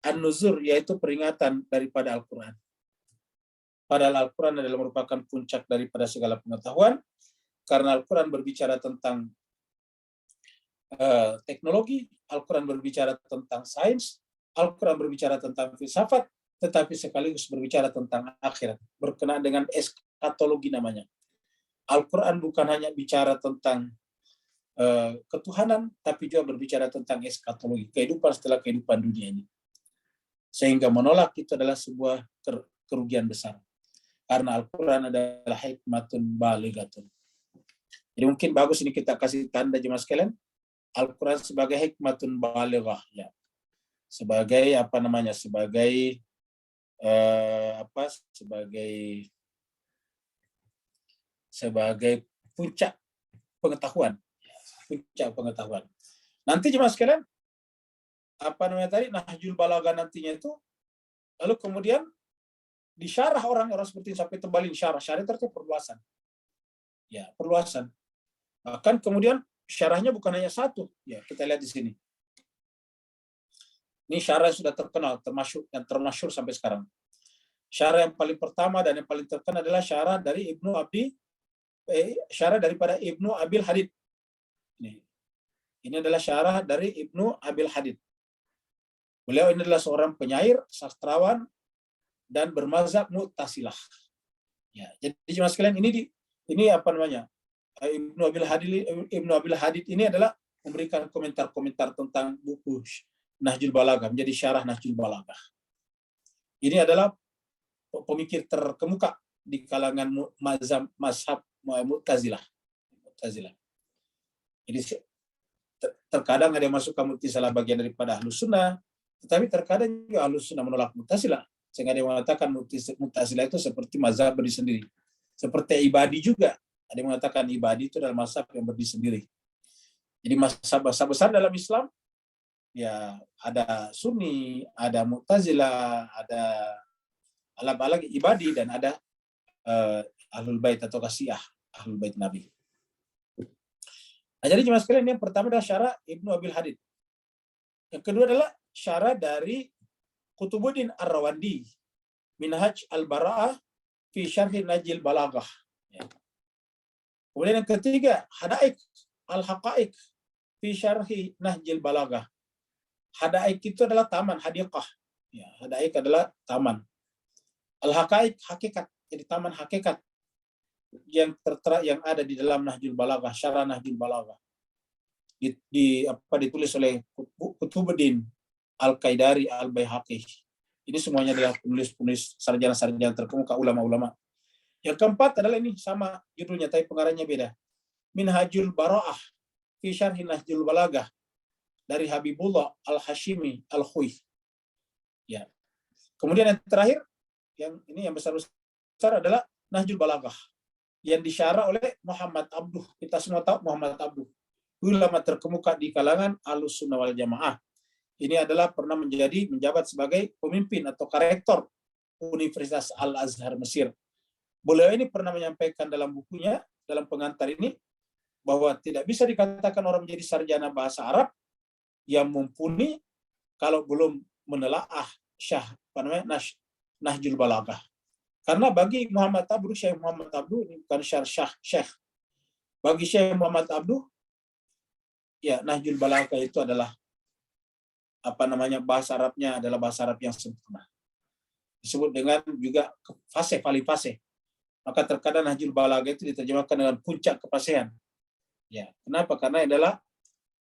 An-nuzur, yaitu peringatan daripada Al-Quran. Padahal Al-Quran adalah merupakan puncak daripada segala pengetahuan, karena Al-Quran berbicara tentang teknologi, Al-Quran berbicara tentang sains, Al-Quran berbicara tentang filsafat, tetapi sekaligus berbicara tentang akhirat, berkenaan dengan eskatologi namanya. Al-Quran bukan hanya bicara tentang ketuhanan, tapi juga berbicara tentang eskatologi, kehidupan setelah kehidupan dunia ini. Sehingga menolak itu adalah sebuah kerugian besar. Karena Al-Quran adalah hikmatun balighatun. Jadi mungkin bagus ini kita kasih tanda jemaah sekalian, Al-Quran sebagai hikmatun balighah, ya. Sebagai sebagai puncak pengetahuan. Puncak pengetahuan. Nanti jemaah sekalian, Nahjul Balaghah nantinya itu, lalu kemudian disyarah orang-orang seperti ini sampai tebalin syarah. Syarah itu perluasan. Ya, perluasan. Bahkan kemudian syarahnya bukan hanya satu. Ya, kita lihat di sini. Ini syarah yang sudah terkenal, termasyhur sampai sekarang. Syarah yang paling pertama dan yang paling terkenal adalah syarah dari syarah daripada Ibnu Abil Hadid. Ini adalah syarah dari Ibnu Abil Hadid. Beliau ini adalah seorang penyair, sastrawan, dan bermazhab Mu'tazilah. Ya, jadi jemaah sekalian, ini Ibnu Abil Hadid ini adalah memberikan komentar-komentar tentang buku Nahjul Balaghah, menjadi syarah Nahjul Balaghah. Ini adalah pemikir terkemuka di kalangan mazhab Mu'tazilah. Jadi terkadang ada yang masuk ke Mu'tazilah bagian daripada Ahlus Sunnah, tetapi terkadang juga Ahlus Sunnah menolak Mu'tazilah. Sehingga dia mengatakan Mu'tazilah itu seperti mazhab berdiri sendiri. Seperti Ibadi juga. Ada yang mengatakan Ibadi itu adalah mazhab yang berdiri sendiri. Jadi mazhab besar dalam Islam, ya ada Sunni, ada Mu'tazilah, ada lagi Ibadi, dan ada Ahlul Bait atau Syiah, Ahlul Bait Nabi. Nah, jadi jemaah sekalian, yang pertama adalah syarah Ibnu Abil Hadid. Yang kedua adalah syarah dari Qutubuddin Ar-Rawandi, Minhaj Al-Bara'ah fi Syarhi Nahjul Balaghah. Ya. Kemudian yang ketiga, Hadaik Al-Haqaiq fi Syarhi Nahjul Balaghah. Hadaik itu adalah taman, hadiqah. Ya, Hadaik adalah taman. Al-Haqaiq, hakikat. Jadi taman hakikat yang tertera yang ada di dalam Nahjul Balaghah, syarah Nahjul Balaghah. Ditulis oleh Qutubuddin Al-Qaidari Al-Baihaqi. Ini semuanya adalah penulis-penulis sarjana-sarjana terkemuka, ulama-ulama. Yang keempat adalah ini sama judulnya tapi pengarangnya beda. Minhajul Bara'ah fi Syarhi Nahjul Balaghah dari Habibullah Al-Hashimi Al-Khuy. Ya. Kemudian yang terakhir, yang besar adalah Nahjul Balaghah yang disyarah oleh Muhammad Abduh. Kita semua tahu Muhammad Abduh, ulama terkemuka di kalangan Ahlus Sunnah wal Jamaah. Ini adalah pernah menjabat sebagai pemimpin atau rektor Universitas Al-Azhar Mesir. Beliau ini pernah menyampaikan dalam bukunya, dalam pengantar ini, bahwa tidak bisa dikatakan orang menjadi sarjana bahasa Arab yang mumpuni kalau belum menelaah Nahjul Balaghah. Karena bagi Muhammad Abduh, Syekh Muhammad Abduh, ini bukan Syekh. Bagi Syekh Muhammad Abduh, ya Nahjul Balaghah itu adalah bahasa Arabnya adalah bahasa Arab yang sempurna. Disebut dengan juga polifase. Maka terkadang Nahjul Balaghah itu diterjemahkan dengan puncak kefasihan. Ya, kenapa? Karena adalah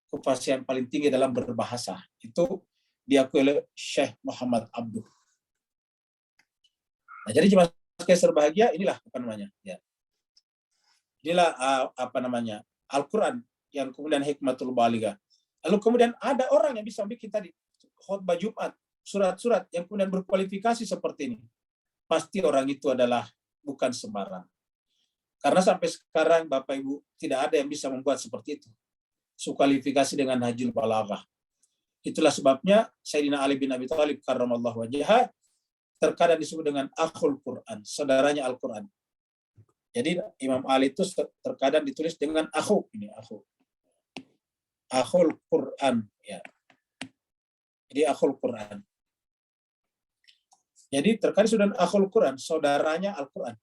kefasihan paling tinggi dalam berbahasa. Itu diakui oleh Syekh Muhammad Abduh. Nah, jadi jemaah sekalian berbahagia, inilah ya. Inilah Al-Qur'an yang kemudian hikmatul balighah. Lalu kemudian ada orang yang bisa bikin tadi khutbah Jumat, surat-surat yang kemudian berkualifikasi seperti ini. Pasti orang itu adalah bukan sembarang. Karena sampai sekarang Bapak Ibu tidak ada yang bisa membuat seperti itu. Kualifikasi dengan Nahjul Balaghah. Itulah sebabnya Sayyidina Ali bin Abi Thalib karramallahu wajhah terkadang disebut dengan akhul Quran, saudaranya Al-Quran. Jadi Imam Ali itu terkadang ditulis dengan akhu, ini akhu. Akhul Quran, ya. Jadi akhul Quran. Jadi terkadang sudah akhul Quran, saudaranya Al-Quran.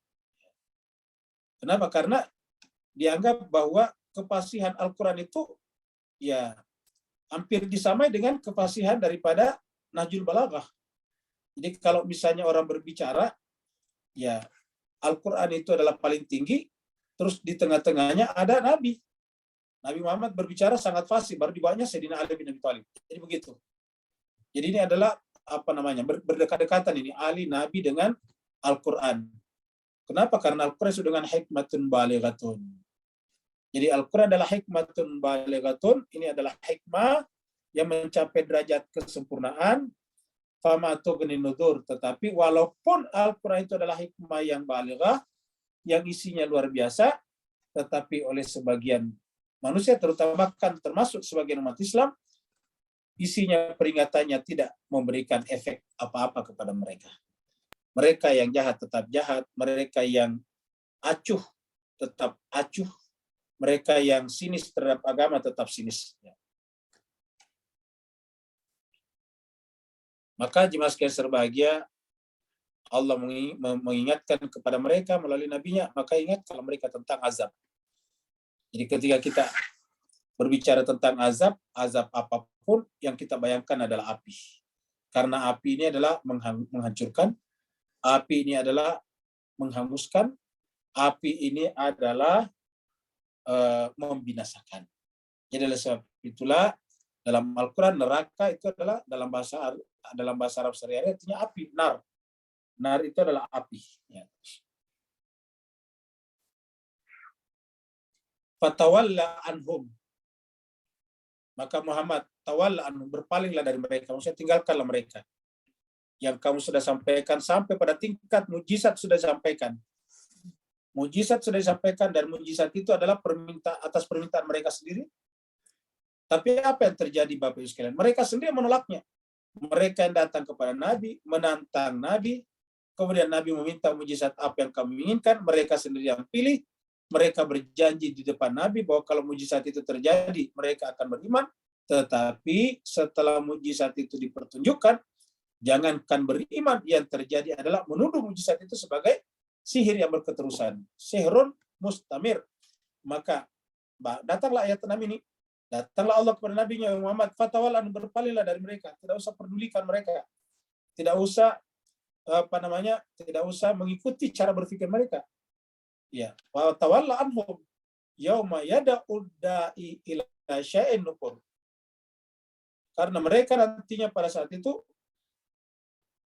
Kenapa? Karena dianggap bahwa kefasihan Al-Quran itu ya hampir disamai dengan kefasihan daripada Nahjul Balaghah. Jadi kalau misalnya orang berbicara, ya Al-Quran itu adalah paling tinggi, terus di tengah-tengahnya ada Nabi. Nabi Muhammad berbicara sangat fasih, baru di bawahnya Sayyidina Ali bin Abi Thalib. Jadi begitu. Jadi ini adalah berdekat-dekatan ini, Ali, Nabi dengan Al-Quran. Kenapa? Karena Al-Quran itu dengan hikmatun balighatun. Jadi Al-Quran adalah hikmatun balighatun, ini adalah hikmah yang mencapai derajat kesempurnaan, fama tughni nudzur, tetapi walaupun Al-Quran itu adalah hikmah yang balighah, yang isinya luar biasa, tetapi oleh sebagian manusia, termasuk sebagian umat Islam, isinya peringatannya tidak memberikan efek apa-apa kepada mereka. Mereka yang jahat tetap jahat, mereka yang acuh tetap acuh, mereka yang sinis terhadap agama tetap sinis. Maka jemaah sekalian berbahagia, Allah mengingatkan kepada mereka melalui nabinya, maka ingat kalau mereka tentang azab. Jadi ketika kita berbicara tentang azab apapun yang kita bayangkan adalah api. Karena api ini adalah menghancurkan, api ini adalah menghanguskan, api ini adalah membinasakan. Jadi oleh sebab itulah dalam Al-Quran neraka itu adalah dalam bahasa Arab sehari-hari artinya api, nar. Nar itu adalah api. Ya. Fatawalla anhum. Maka Muhammad tawalla anhum, berpalinglah dari mereka, maksudnya tinggalkanlah mereka. Yang kamu sudah sampaikan sampai pada tingkat mujizat sudah disampaikan. Mujizat sudah disampaikan dan mujizat itu adalah atas permintaan mereka sendiri. Tapi apa yang terjadi Bapak Ibu sekalian? Mereka sendiri menolaknya. Mereka yang datang kepada Nabi, menantang Nabi, kemudian Nabi meminta mujizat apa yang kami inginkan, mereka sendiri yang pilih, mereka berjanji di depan Nabi bahwa kalau mujizat itu terjadi, mereka akan beriman, tetapi setelah mujizat itu dipertunjukkan, jangankan beriman, yang terjadi adalah menuduh mujizat itu sebagai sihir yang berketerusan. Sihrun mustamir. Maka datanglah ayat 6 ini. Datanglah Allah kepada Nabi-Nya Muhammad, fatawalan, berpalinglah dari mereka, tidak usah pedulikan mereka, tidak usah tidak usah mengikuti cara berpikir mereka. Ya, fatawalla anhum yauma yad'u da'i ila syai'in nukur. Karena mereka nantinya pada saat itu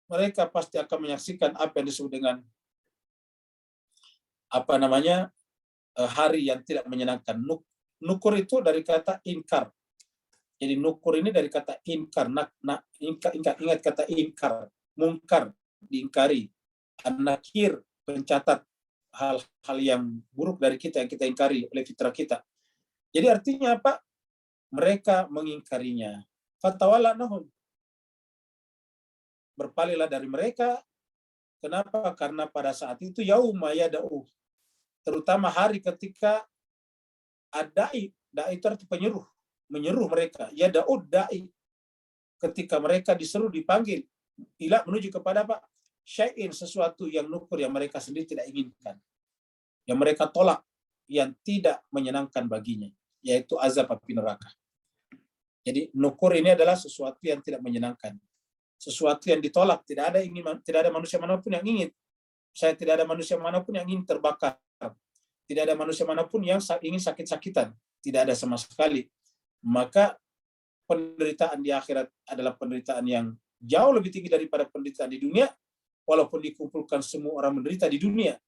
mereka pasti akan menyaksikan apa yang disebut dengan hari yang tidak menyenangkan. Nukur itu dari kata inkar. Jadi nukur ini dari kata inkar. Ingat kata inkar. Mungkar, diingkari. An-nakir, pencatat hal-hal yang buruk dari kita yang kita ingkari oleh fitrah kita. Jadi artinya apa? Mereka mengingkarinya. Fatawalla nahum. Berpalinglah dari mereka. Kenapa? Karena pada saat itu yauma yada'u. Terutama hari ketika dai itu arti penyeru. menyeru mereka, ya Daud da'i, ketika mereka diseru dipanggil, ila menuju kepada apa? Syai'in, sesuatu yang nukur yang mereka sendiri tidak inginkan, yang mereka tolak, yang tidak menyenangkan baginya, yaitu azab api neraka. Jadi nukur ini adalah sesuatu yang tidak menyenangkan, sesuatu yang ditolak. Tidak ada manusia manapun yang ingin. Saya tidak ada manusia manapun yang ingin terbakar. Tidak ada manusia manapun yang ingin sakit-sakitan. Tidak ada sama sekali. Maka penderitaan di akhirat adalah penderitaan yang jauh lebih tinggi daripada penderitaan di dunia. Walaupun dikumpulkan semua orang menderita di dunia,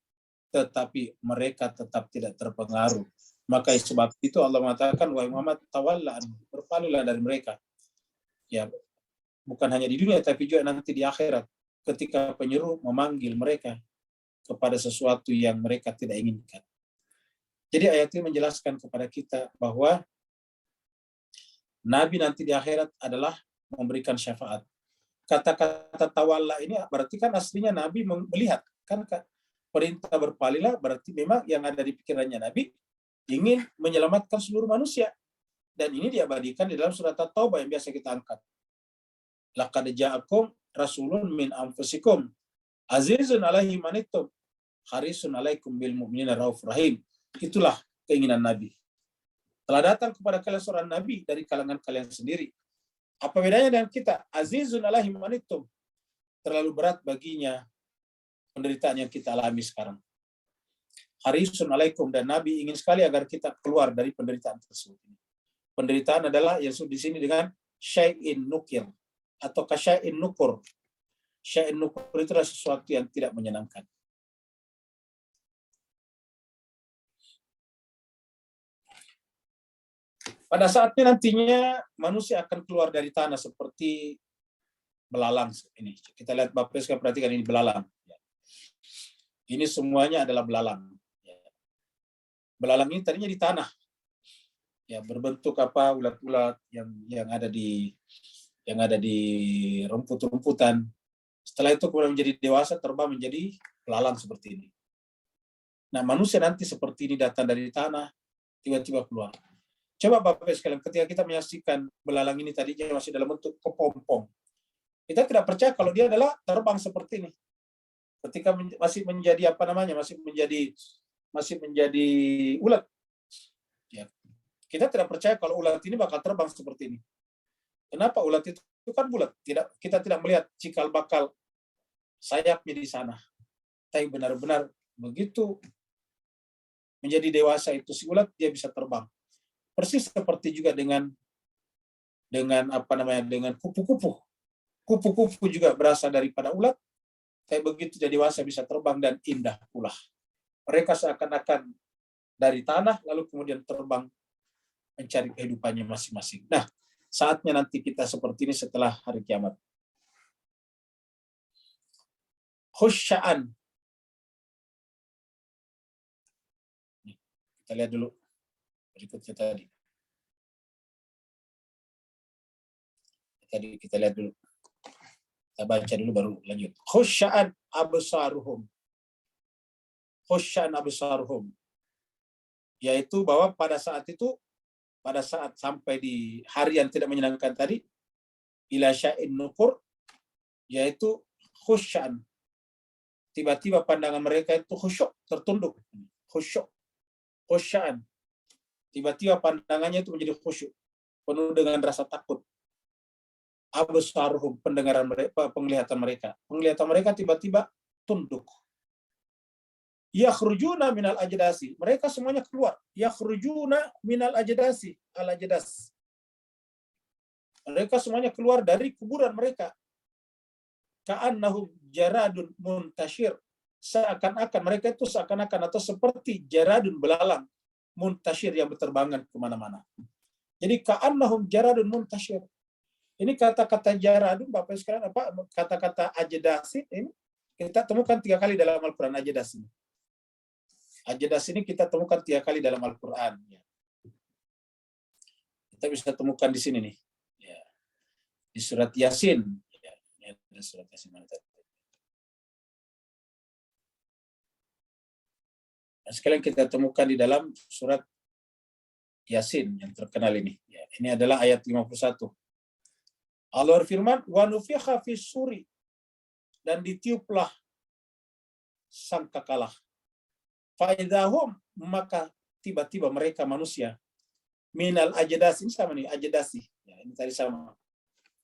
tetapi mereka tetap tidak terpengaruh. Maka sebab itu Allah mengatakan, wahai Muhammad, tawalla, berpalinglah dari mereka. Ya, bukan hanya di dunia, tapi juga nanti di akhirat, ketika penyeru memanggil mereka kepada sesuatu yang mereka tidak inginkan. Jadi ayat ini menjelaskan kepada kita bahwa Nabi nanti di akhirat adalah memberikan syafaat. Kata-kata tawalla ini berarti kan aslinya Nabi melihat. Kan perintah berpalinglah berarti memang yang ada di pikirannya Nabi ingin menyelamatkan seluruh manusia. Dan ini diabadikan di dalam surat At-Taubah yang biasa kita angkat. Laqad ja'akum rasulun min anfusikum azizun alaihi manittum harisun alaikum bil mu'minina raufur rahim. Itulah keinginan Nabi. Telah datang kepada kalian seorang nabi dari kalangan kalian sendiri. Apa bedanya dengan kita? Azizun alaihi manittum. Terlalu berat baginya penderitaan yang kita alami sekarang. Harisun alaikum, dan Nabi ingin sekali agar kita keluar dari penderitaan tersebut. Penderitaan adalah yang di sini dengan syai'in nukir atau kasyai'in nukur. Syai'in nukur itu adalah sesuatu yang tidak menyenangkan. Pada saatnya nantinya manusia akan keluar dari tanah seperti belalang ini. Kita lihat Bapak sekalian, perhatikan ini belalang. Ini semuanya adalah belalang. Belalang ini tadinya di tanah. Ya, berbentuk apa ulat-ulat yang ada di rumput-rumputan. Setelah itu kemudian menjadi dewasa, terbang menjadi belalang seperti ini. Nah, manusia nanti seperti ini datang dari tanah, tiba-tiba keluar. Coba Bapak sekalian, ketika kita menyaksikan belalang ini tadinya masih dalam bentuk kepompong, kita tidak percaya kalau dia adalah terbang seperti ini. Ketika masih menjadi masih menjadi ulat, ya, kita tidak percaya kalau ulat ini bakal terbang seperti ini. Kenapa? Ulat itu kan bulat. Kita tidak melihat cikal bakal sayapnya di sana. Tapi benar-benar begitu menjadi dewasa itu si ulat, dia bisa terbang. Persis seperti juga dengan kupu-kupu. Kupu-kupu juga berasal daripada ulat, tapi begitu jadi dewasa bisa terbang dan indah pula. Mereka seakan-akan dari tanah lalu kemudian terbang mencari kehidupannya masing-masing. Nah, saatnya nanti kita seperti ini setelah hari kiamat. Khusya'an. Kita lihat dulu berikutnya tadi. Kita lihat dulu. Kita baca dulu baru lanjut. Khusya'an absaruhum. Khusya'an absaruhum. Yaitu bahwa pada saat sampai di hari yang tidak menyenangkan tadi, ila sya'in nukur, yaitu khusya'an. Tiba-tiba pandangan mereka itu khusyuk, tertunduk. Khusyuk. Khusya'an. Tiba-tiba pandangannya itu menjadi khusyuk, penuh dengan rasa takut. Absaruhum, penglihatan mereka tiba-tiba tunduk. Yakhrujuna minal ajdasi, mereka semuanya keluar. Yakhrujuna minal ajdasi, al ajdas. Mereka semuanya keluar dari kuburan mereka. Ka'annahum jaradun muntashir, seakan-akan mereka itu atau seperti jaradun belalang muntashir yang berterbangan kemana-mana. Jadi ka'annahum jaradun muntashir. Ini kata-kata jaradun, Bapak sekalian, kata-kata ajdasi ini kita temukan 3 kali dalam Al-Quran. Ajdas ini kita temukan 3 kali dalam Al-Quran. Kita bisa temukan di sini nih. Ya. Di surat Yasin. Ya, ini ada surat Yasin mana tadi. Nah, sekalian kita temukan di dalam surat Yasin yang terkenal ini. Ya, ini adalah ayat 51. Allah berfirman, wa nufikha fis suri, dan ditiuplah sangkakala. Faidahum, maka tiba-tiba mereka manusia minal ajdasi, ini sama nih, ajdasi. Ya, ini tadi sama.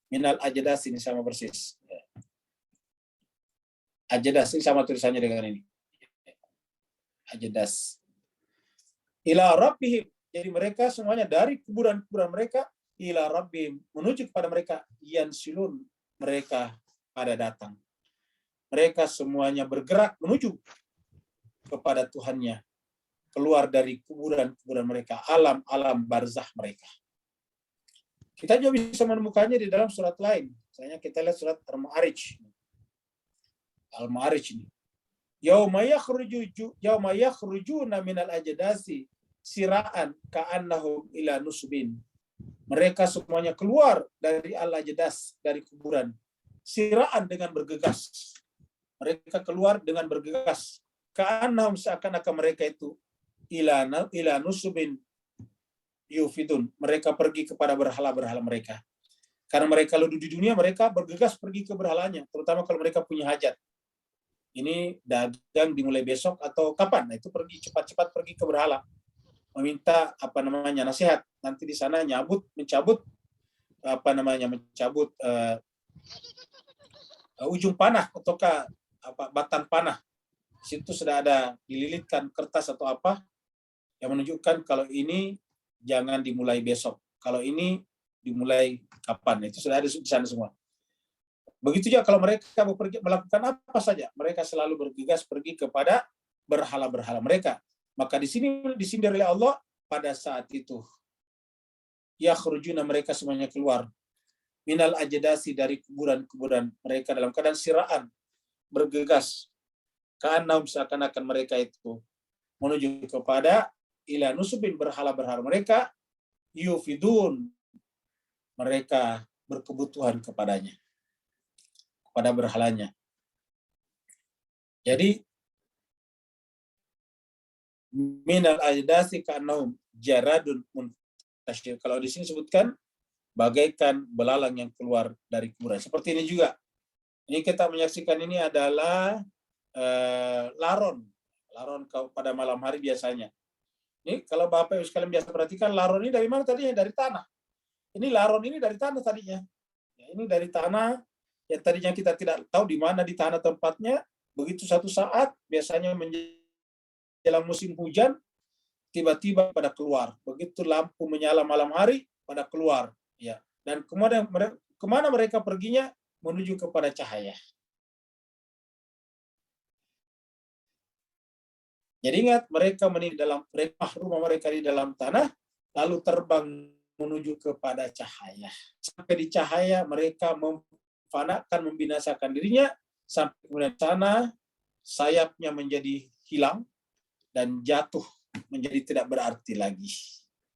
Minal ajdasi ini sama persis. Ya. Ajdas ini sama tulisannya dengan ini. Ajdas. Ila rabbihim, jadi mereka semuanya dari kuburan-kuburan mereka, ila rabbihim, menuju kepada mereka, yansilun, mereka pada datang. Mereka semuanya bergerak menuju kepada Tuhannya, keluar dari kuburan-kuburan mereka, alam-alam barzah mereka. Kita juga bisa menemukannya di dalam surat lain. Misalnya kita lihat surat Al-Ma'arij. Al-Ma'arij ini. Yauma yakhrujuna minal ajdasi siraan ka'annahum ila nusbin. Mereka semuanya keluar dari al-ajdas, dari kuburan. Siraan dengan bergegas. Mereka keluar dengan bergegas. Ka'annahum, seakan-akan mereka itu ila nusbin yufidun. Mereka pergi kepada berhala-berhala mereka. Karena mereka lalu di dunia, mereka bergegas pergi ke berhalanya. Terutama kalau mereka punya hajat. Ini dagang dimulai besok atau kapan? Nah, itu pergi cepat-cepat pergi ke berhala. Meminta nasihat. Nanti di sana mencabut ujung panah ataukah batang panah. Di situ sudah ada dililitkan kertas atau apa yang menunjukkan kalau ini jangan dimulai besok. Kalau ini dimulai kapan? Itu sudah ada di sana semua. Begitu juga kalau mereka mau pergi melakukan apa saja, mereka selalu bergegas pergi kepada berhala-berhala mereka. Maka di sini disindir oleh Allah pada saat itu. Yakhrujuna, mereka semuanya keluar. Minal ajdasi, dari kuburan-kuburan mereka dalam keadaan siraan, bergegas. Ka'annahum, seakan-akan mereka itu menuju kepada ila nusubin, berhala-berhala mereka, yufidun, mereka berkebutuhan kepadanya, kepada berhalanya. Jadi minal ajdasi ka'annahum jaradun muntashir. Kalau di sini sebutkan bagaikan belalang yang keluar dari kuburan. Seperti ini juga. Ini kita menyaksikan ini adalah laron pada malam hari biasanya. Ini kalau Bapak Ibu sekalian biasa perhatikan, laron ini dari mana tadinya? Dari tanah. Ini laron ini dari tanah tadinya. Ya, ini dari tanah yang tadinya kita tidak tahu di mana di tanah tempatnya. Begitu satu saat, biasanya menjelang musim hujan, tiba-tiba pada keluar. Begitu lampu menyala malam hari, pada keluar. Ya. Dan kemana mereka perginya? Menuju kepada cahaya. Jadi ingat, mereka rumah mereka di dalam tanah, lalu terbang menuju kepada cahaya. Sampai di cahaya mereka memfanakan, membinasakan dirinya, sampai kemudian sana sayapnya menjadi hilang dan jatuh menjadi tidak berarti lagi.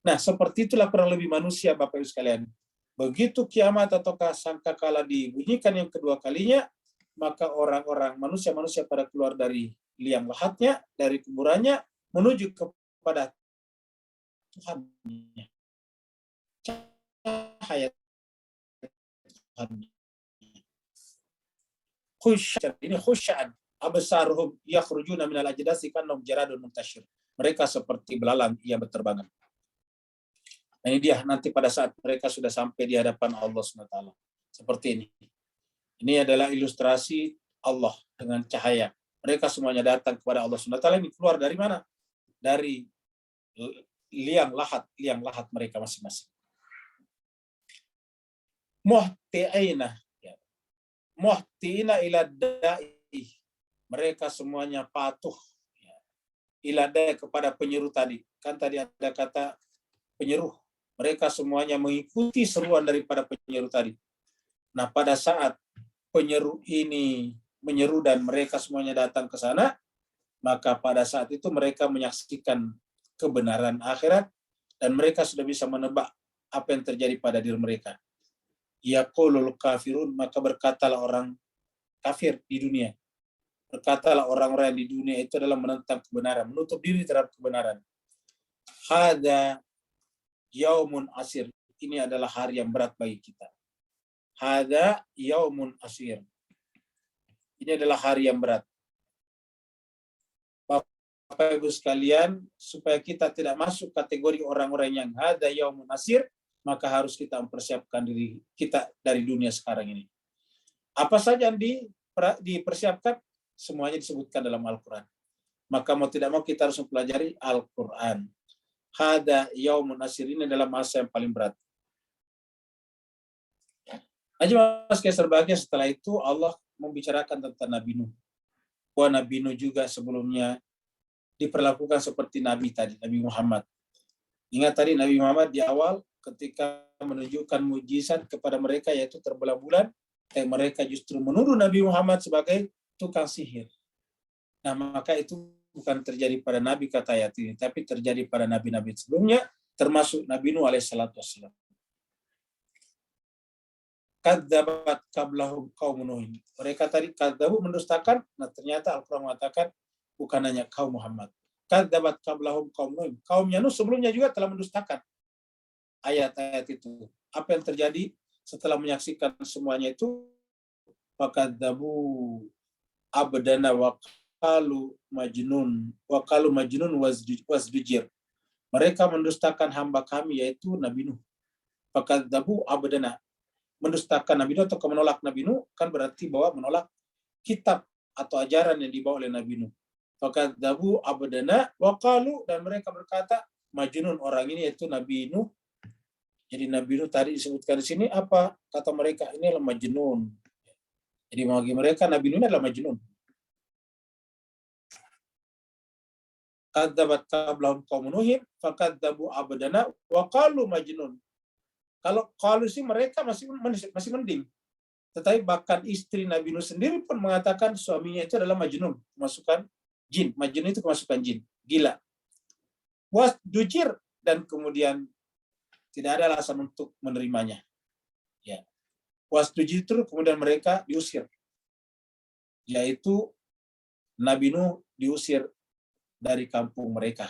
Nah, seperti itulah kurang lebih manusia, Bapak Ibu sekalian. Begitu kiamat ataukah sangkakala dibunyikan yang kedua kalinya, maka orang-orang manusia-manusia pada keluar dari liang lahatnya, dari kuburannya, menuju kepada Tuhannya. Cahaya Tuhannya. Ini khusya'an. Absaruhum yakhrujuna minal ajdasi ka'annahum jaradun muntashir. Mereka seperti belalang yang berterbangan. Nah, ini dia nanti pada saat mereka sudah sampai di hadapan Allah SWT. Seperti ini. Ini adalah ilustrasi Allah dengan cahaya. Mereka semuanya datang kepada Allah SWT. Ini keluar dari mana? Dari liang lahat mereka masing-masing. Muhti'ina ila da'i. Mereka semuanya patuh ila da'i, kepada penyeru tadi. Kan tadi ada kata penyeru. Mereka semuanya mengikuti seruan daripada penyeru tadi. Nah, pada saat penyeru ini menyeru dan mereka semuanya datang ke sana, maka pada saat itu mereka menyaksikan kebenaran akhirat dan mereka sudah bisa menebak apa yang terjadi pada diri mereka. Yaqulul kafirun, maka berkatalah orang kafir di dunia. Berkatalah orang-orang di dunia itu adalah menentang kebenaran, menutup diri terhadap kebenaran. Hadza yaumun asir. Ini adalah hari yang berat bagi kita. Hada yaumun asir. Ini adalah hari yang berat. Bapak Ibu sekalian, supaya kita tidak masuk kategori orang-orang yang hada yaumun asir, maka harus kita mempersiapkan diri kita dari dunia sekarang ini. Apa saja yang dipersiapkan, semuanya disebutkan dalam Al-Quran. Maka mau tidak mau kita harus mempelajari Al-Quran. Hada yaumun asir, ini adalah masa yang paling berat. Mas berbahagia, setelah itu Allah membicarakan tentang Nabi Nuh. Bahwa Nabi Nuh juga sebelumnya diperlakukan seperti Nabi tadi, Nabi Muhammad. Ingat tadi Nabi Muhammad di awal ketika menunjukkan mujizat kepada mereka, yaitu terbelah bulan, dan mereka justru menuduh Nabi Muhammad sebagai tukang sihir. Nah, maka itu bukan terjadi pada Nabi kata ayat ini, tapi terjadi pada Nabi-Nabi sebelumnya, termasuk Nabi Nuh alaihissalatu wassalam. Kadzabat qablahum qaum Nuh. Mereka tadi kadzabu, mendustakan. Nah, ternyata Al-Quran mengatakan bukan hanya kaum Muhammad. Kadzabat qablahum qaum Nuh. Kaumnya Nuh sebelumnya juga telah mendustakan ayat-ayat itu. Apa yang terjadi setelah menyaksikan semuanya itu? Fakadzabu abdana wa qalu majnun wasdujir. Mereka mendustakan hamba kami, yaitu Nabi Nuh. Fakadzabu abdana, mendustakan Nabi Nuh atau menolak Nabi Nuh, kan berarti bahwa menolak kitab atau ajaran yang dibawa oleh Nabi Nuh. Fakadzabu abdana wa qalu, dan mereka berkata majnun, orang ini yaitu Nabi Nuh. Jadi Nabi Nuh tadi disebutkan di sini apa kata mereka? Ini adalah majnun. Jadi bagi mereka Nabi Nuh adalah majnun. Kadzabat qablahum qaum Nuh fakadzabu abdana wa qalu majnun. Kalau sih mereka masih mending. Tetapi bahkan istri Nabi Nuh sendiri pun mengatakan suaminya itu adalah majnun, kemasukan jin. Majnun itu kemasukan jin, gila. Wasdujir, dan kemudian tidak ada alasan untuk menerimanya. Ya. Wasdujir itu kemudian mereka diusir. Yaitu Nabi Nuh diusir dari kampung mereka,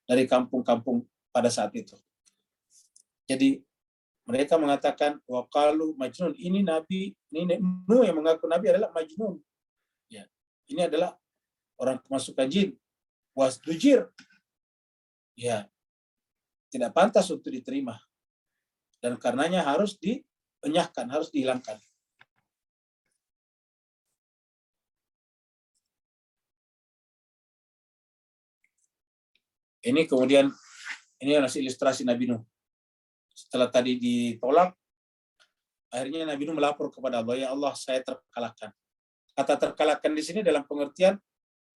dari kampung-kampung pada saat itu. Jadi mereka mengatakan waqalu majnun, ini Nuh yang mengaku Nabi adalah majnun. Ya, ini adalah orang kemasukan jin. Wasdujir, ya, tidak pantas untuk diterima. Dan karenanya harus dienyahkan, harus dihilangkan. Ini kemudian, ini adalah ilustrasi Nabi Nuh. Setelah tadi ditolak, akhirnya Nabi Nuh melapor kepada Allah, ya Allah, saya terkalahkan. Kata terkalahkan di sini dalam pengertian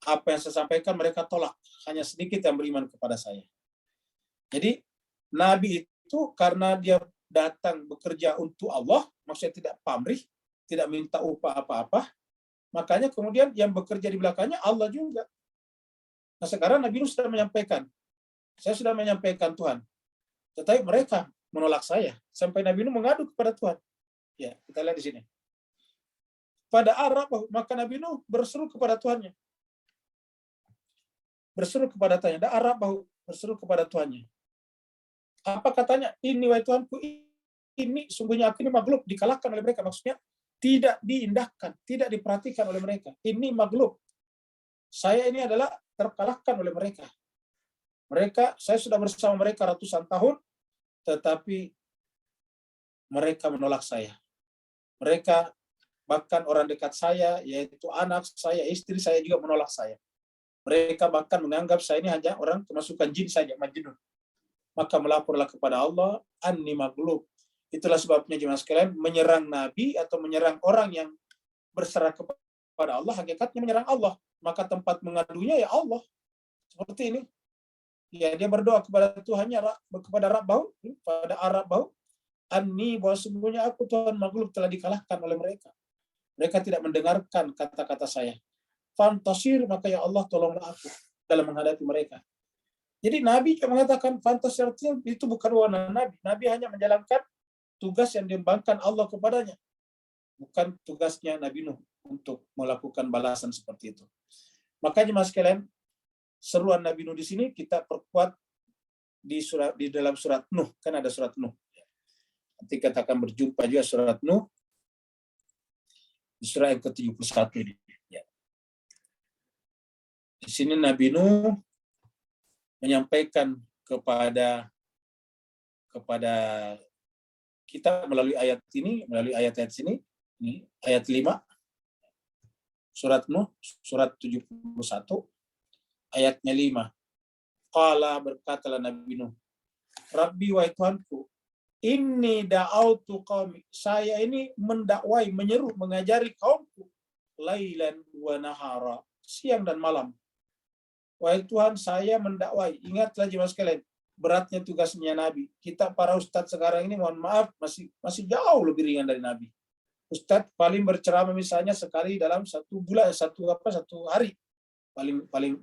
apa yang saya sampaikan mereka tolak, hanya sedikit yang beriman kepada saya. Jadi Nabi itu karena dia datang bekerja untuk Allah, maksudnya tidak pamrih, tidak minta upah apa-apa, makanya kemudian yang bekerja di belakangnya Allah juga. Nah sekarang Nabi Nuh sudah menyampaikan, saya sudah menyampaikan Tuhan, tetapi mereka menolak saya, sampai Nabi Nuh mengadu kepada Tuhan. Ya, kita lihat di sini. Pada Arab, maka Nabi Nuh berseru kepada Tuhannya. Berseru kepada Tuhannya. Ada Arab berseru kepada Tuhannya. Apa katanya? Ini wahai Tuhanku, ini sungguhnya aku ini maghlub, dikalahkan oleh mereka. Maksudnya tidak diindahkan, tidak diperhatikan oleh mereka. Ini maghlub. Saya ini adalah terkalahkan oleh mereka. Saya sudah bersama mereka ratusan tahun, tetapi mereka menolak saya. Mereka, bahkan orang dekat saya, yaitu anak saya, istri saya juga menolak saya. Mereka bahkan menganggap saya ini hanya orang kemasukan jin saja, majnun. Maka melaporlah kepada Allah, anni maghlub. Itulah sebabnya jemaah sekalian, menyerang Nabi atau menyerang orang yang berserah kepada Allah, hakikatnya menyerang Allah. Maka tempat mengadunya ya Allah. Seperti ini. Ya, dia berdoa kepada Tuhannya, kepada Rabbahu, pada Arab, anni, bahwa sungguhnya aku Tuhan maghlub, telah dikalahkan oleh mereka. Mereka tidak mendengarkan kata-kata saya. Fantasir, maka ya Allah tolonglah aku dalam menghadapi mereka. Jadi Nabi yang mengatakan fantasir, itu bukan wewenang Nabi. Nabi hanya menjalankan tugas yang diembankan Allah kepadanya. Bukan tugasnya Nabi Nuh untuk melakukan balasan seperti itu. Makanya mas sekalian, seruan Nabi Nuh di sini kita perkuat di dalam surat Nuh, kan ada surat Nuh. Nanti kita akan berjumpa juga surat Nuh di surah yang ke-71 ini. Ya. Di sini Nabi Nuh menyampaikan kepada kita melalui ayat-ayat sini, ini ayat 5 surat Nuh, surat 71 ayatnya 5. Qala, berkatalah Nabi Nuh, Rabbi, wahai Tuhanku, inni da'autu qaumi, saya ini mendakwai, menyeru, mengajari kaumku, lailan wa nahara, siang dan malam. Wahai Tuhan, saya mendakwai. Ingatlah jemaah sekalian, beratnya tugasnya Nabi. Kita para ustadz sekarang ini, mohon maaf, masih jauh lebih ringan dari Nabi. Ustadz paling berceramah misalnya sekali dalam satu hari,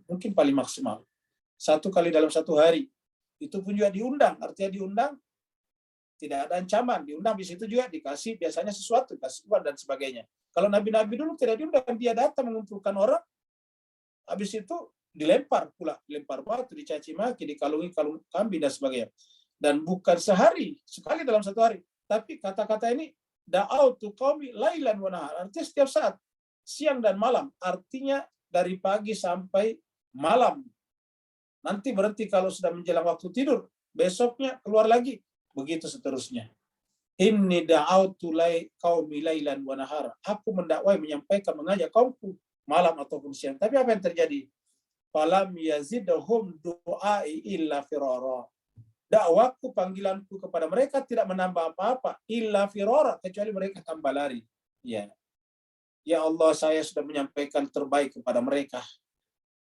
mungkin paling maksimal 1 kali dalam 1 hari. Itu pun juga diundang, artinya diundang tidak ada ancaman, diundang di situ juga dikasih biasanya sesuatu, kasih uang dan sebagainya. Kalau nabi-nabi dulu tidak diundang, dia datang mengumpulkan orang, habis itu dilempar batu, dicaci maki, dikalungi kalung kambing dan sebagainya. Dan bukan sekali dalam 1 hari. Tapi kata-kata ini da'autu qaumi lailan wa nahar, artinya setiap saat, siang dan malam, artinya dari pagi sampai malam. Nanti berarti kalau sudah menjelang waktu tidur, besoknya keluar lagi, begitu seterusnya. Inni da'autu qaumi lailan wa nahar, aku mendakwai, menyampaikan, mengajak kaumku malam ataupun siang. Tapi apa yang terjadi? Falam yazidhum du'ai illa firara. Dakwaku, panggilanku kepada mereka tidak menambah apa-apa, illa firara, kecuali mereka tambah lari. Ya Allah, saya sudah menyampaikan terbaik kepada mereka,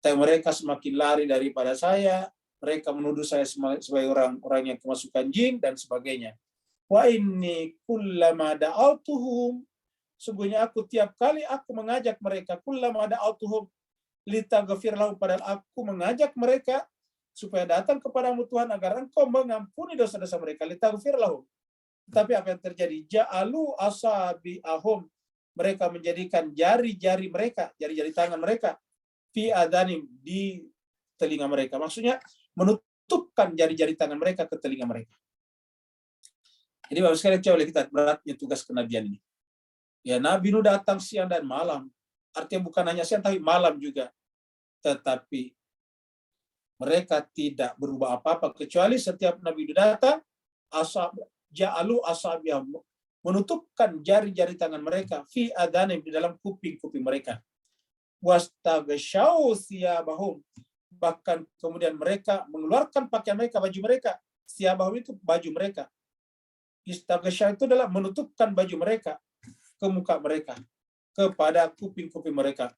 tapi mereka semakin lari daripada saya. Mereka menuduh saya sebagai orang-orang yang kemasukan jin dan sebagainya. Wa inni kullama da'autuhum, sungguhnya aku tiap kali aku mengajak mereka, kullama da'autuhum litaghfir lahum, padahal aku mengajak mereka supaya datang kepadamu Tuhan agar engkau mengampuni dosa-dosa mereka, litaghfir lahum. Tapi apa yang terjadi? Ja'alu asabi'ahum, mereka menjadikan jari-jari mereka, jari-jari tangan mereka, fi adanim, di telinga mereka. Maksudnya menutupkan jari-jari tangan mereka ke telinga mereka. Jadi Bapak sekalian, coba kita beratnya tugas kenabian ini. Ya, Nabi Nuh datang siang dan malam. Artinya bukan hanya siang tapi malam juga. Tetapi mereka tidak berubah apa-apa, kecuali setiap Nabi Nuh datang, ja'alu asabiyahum, menutupkan jari-jari tangan mereka, fi adanim, di dalam kuping-kuping mereka. Wastaghshaw thiyabahum, bahkan kemudian mereka mengeluarkan pakaian mereka, baju mereka. Thiyabahum itu baju mereka. Istaghshaw itu adalah menutupkan baju mereka ke muka mereka, kepada kuping-kuping mereka.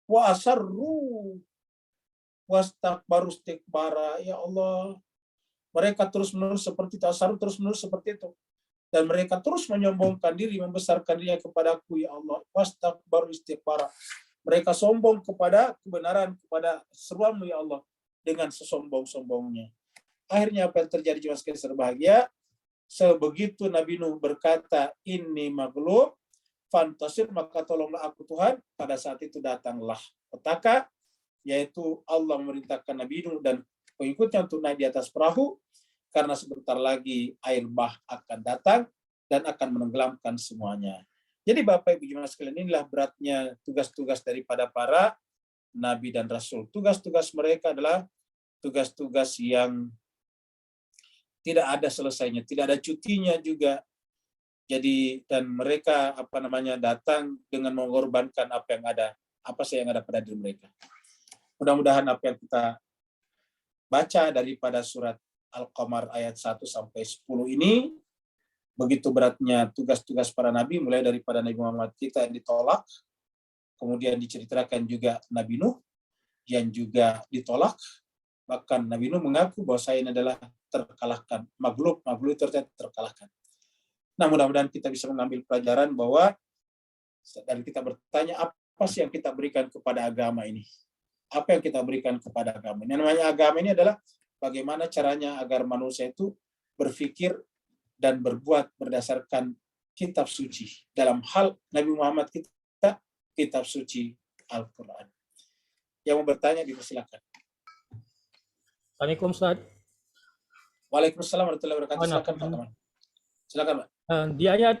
Wa asarru wastakbaru istikbara, ya Allah, mereka terus-menerus seperti itu, asarru terus-menerus seperti itu, dan mereka terus menyombongkan diri, membesarkan dirinya kepadaku, ya Allah. Wastakbaru istikbara, mereka sombong kepada kebenaran, kepada seruanmu, ya Allah, dengan sesombong-sombongnya. Akhirnya apa yang terjadi, jemaah sekalian berbahagia, sebegitu Nabi Nuh berkata, inni maghlub fantasir, maka tolonglah aku Tuhan, pada saat itu datanglah petaka, yaitu Allah memerintahkan Nabi Nuh dan pengikutnya untuk naik di atas perahu, karena sebentar lagi air bah akan datang dan akan menenggelamkan semuanya. Jadi Bapak Ibu jemaah sekalian, inilah beratnya tugas-tugas daripada para Nabi dan Rasul. Tugas-tugas mereka adalah tugas-tugas yang tidak ada selesainya, tidak ada cutinya juga. Jadi, dan mereka datang dengan mengorbankan apa yang ada pada diri mereka. Mudah-mudahan apa yang kita baca daripada surat Al-Qamar ayat 1 sampai 10 ini, begitu beratnya tugas-tugas para nabi, mulai daripada Nabi Muhammad kita yang ditolak, kemudian diceritakan juga Nabi Nuh yang juga ditolak, bahkan Nabi Nuh mengaku bahwa saya ini adalah terkalahkan, maghlub itu artinya terkalahkan. Nah, mudah-mudahan kita bisa mengambil pelajaran bahwa, dan kita bertanya, apa sih yang kita berikan kepada agama ini? Apa yang kita berikan kepada agama ini? Yang namanya agama ini adalah bagaimana caranya agar manusia itu berpikir dan berbuat berdasarkan kitab suci. Dalam hal Nabi Muhammad kita, kitab suci Al-Quran. Yang mau bertanya, dipersilakan. Assalamualaikum Ustaz. Waalaikumsalam warahmatullahi wabarakatuh. Silakan Pak Kamal. Silakan Pak. Di ayat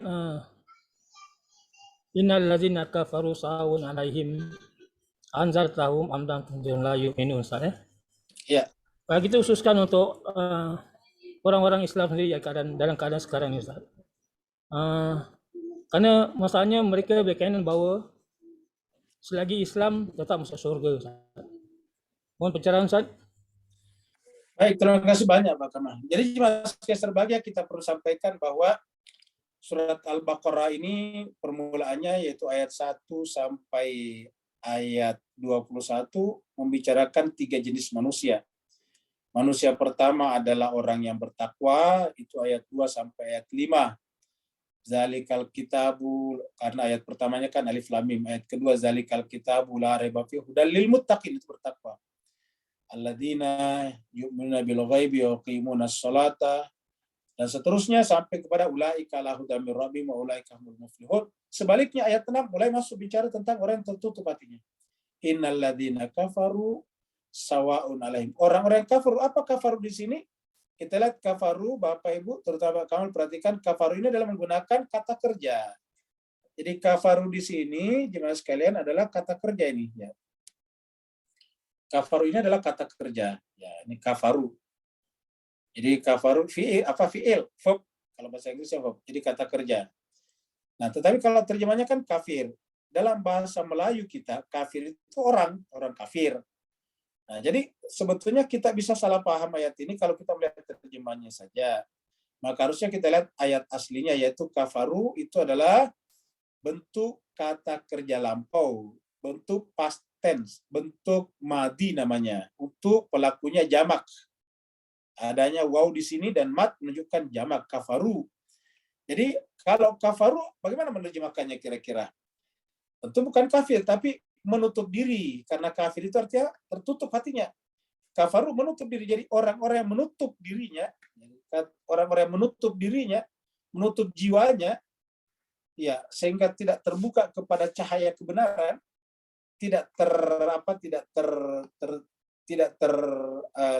innal ladzina kafaru sawun alaihim anzartahum am lam tunzirhum la yu'minun, Ustaz ya. Iya. Kita khususkan untuk orang-orang Islam sendiri ya, dalam keadaan sekarang ini, Ustaz. Karena masalahnya mereka berkeyakinan bahwa selagi Islam tetap masuk surga, Ustaz. Mohon pencerahan, Ustaz. Baik, terima kasih banyak Pak Kamal. Jadi Mas Serbagia, kita perlu sampaikan bahwa surat Al-Baqarah ini permulaannya yaitu ayat 1 sampai ayat 21 membicarakan 3 jenis manusia. Manusia pertama adalah orang yang bertakwa, itu ayat 2 sampai ayat 5. Zalikal kitabu, karena ayat pertamanya kan alif lam mim. Ayat kedua zalikal kitabu la raiba fihi hudal lil muttaqin, itu bertakwa. Alladzina yu'minuna bil ghaibi wa yuqimunas sholata, dan seterusnya sampai kepada ulaika ala hudam mir rabbihim wa ulaika humul muflihun. Sebaliknya ayat 6 mulai masuk bicara tentang orang yang tertutup hatinya. Innal ladzina kafaru sawaun alaihim. Orang-orang kafir, apa kafaru di sini? Kita lihat kafaru, Bapak Ibu, terutama kamu perhatikan kafaru ini adalah menggunakan kata kerja. Jadi kafaru di sini jemaah sekalian adalah kata kerja ini ya. Kafaru ini adalah kata kerja. Ya, ini kafaru. Jadi kafaru fi'il, fi'il, verb. Kalau bahasa Inggrisnya verb. Jadi kata kerja. Nah, tetapi kalau terjemahnya kan kafir. Dalam bahasa Melayu kita, kafir itu orang kafir. Nah, jadi sebetulnya kita bisa salah paham ayat ini kalau kita melihat terjemahnya saja. Maka harusnya kita lihat ayat aslinya, yaitu kafaru itu adalah bentuk kata kerja lampau, bentuk past tense, bentuk madi namanya, untuk pelakunya jamak. Adanya waw di sini dan mat menunjukkan jamak, kafaru. Jadi kalau kafaru, bagaimana menerjemahkannya kira-kira? Tentu bukan kafir, tapi menutup diri, karena kafir itu artinya tertutup hatinya. Kafaru menutup diri, jadi orang-orang yang menutup dirinya, orang-orang yang menutup dirinya, menutup jiwanya, ya, sehingga tidak terbuka kepada cahaya kebenaran, tidak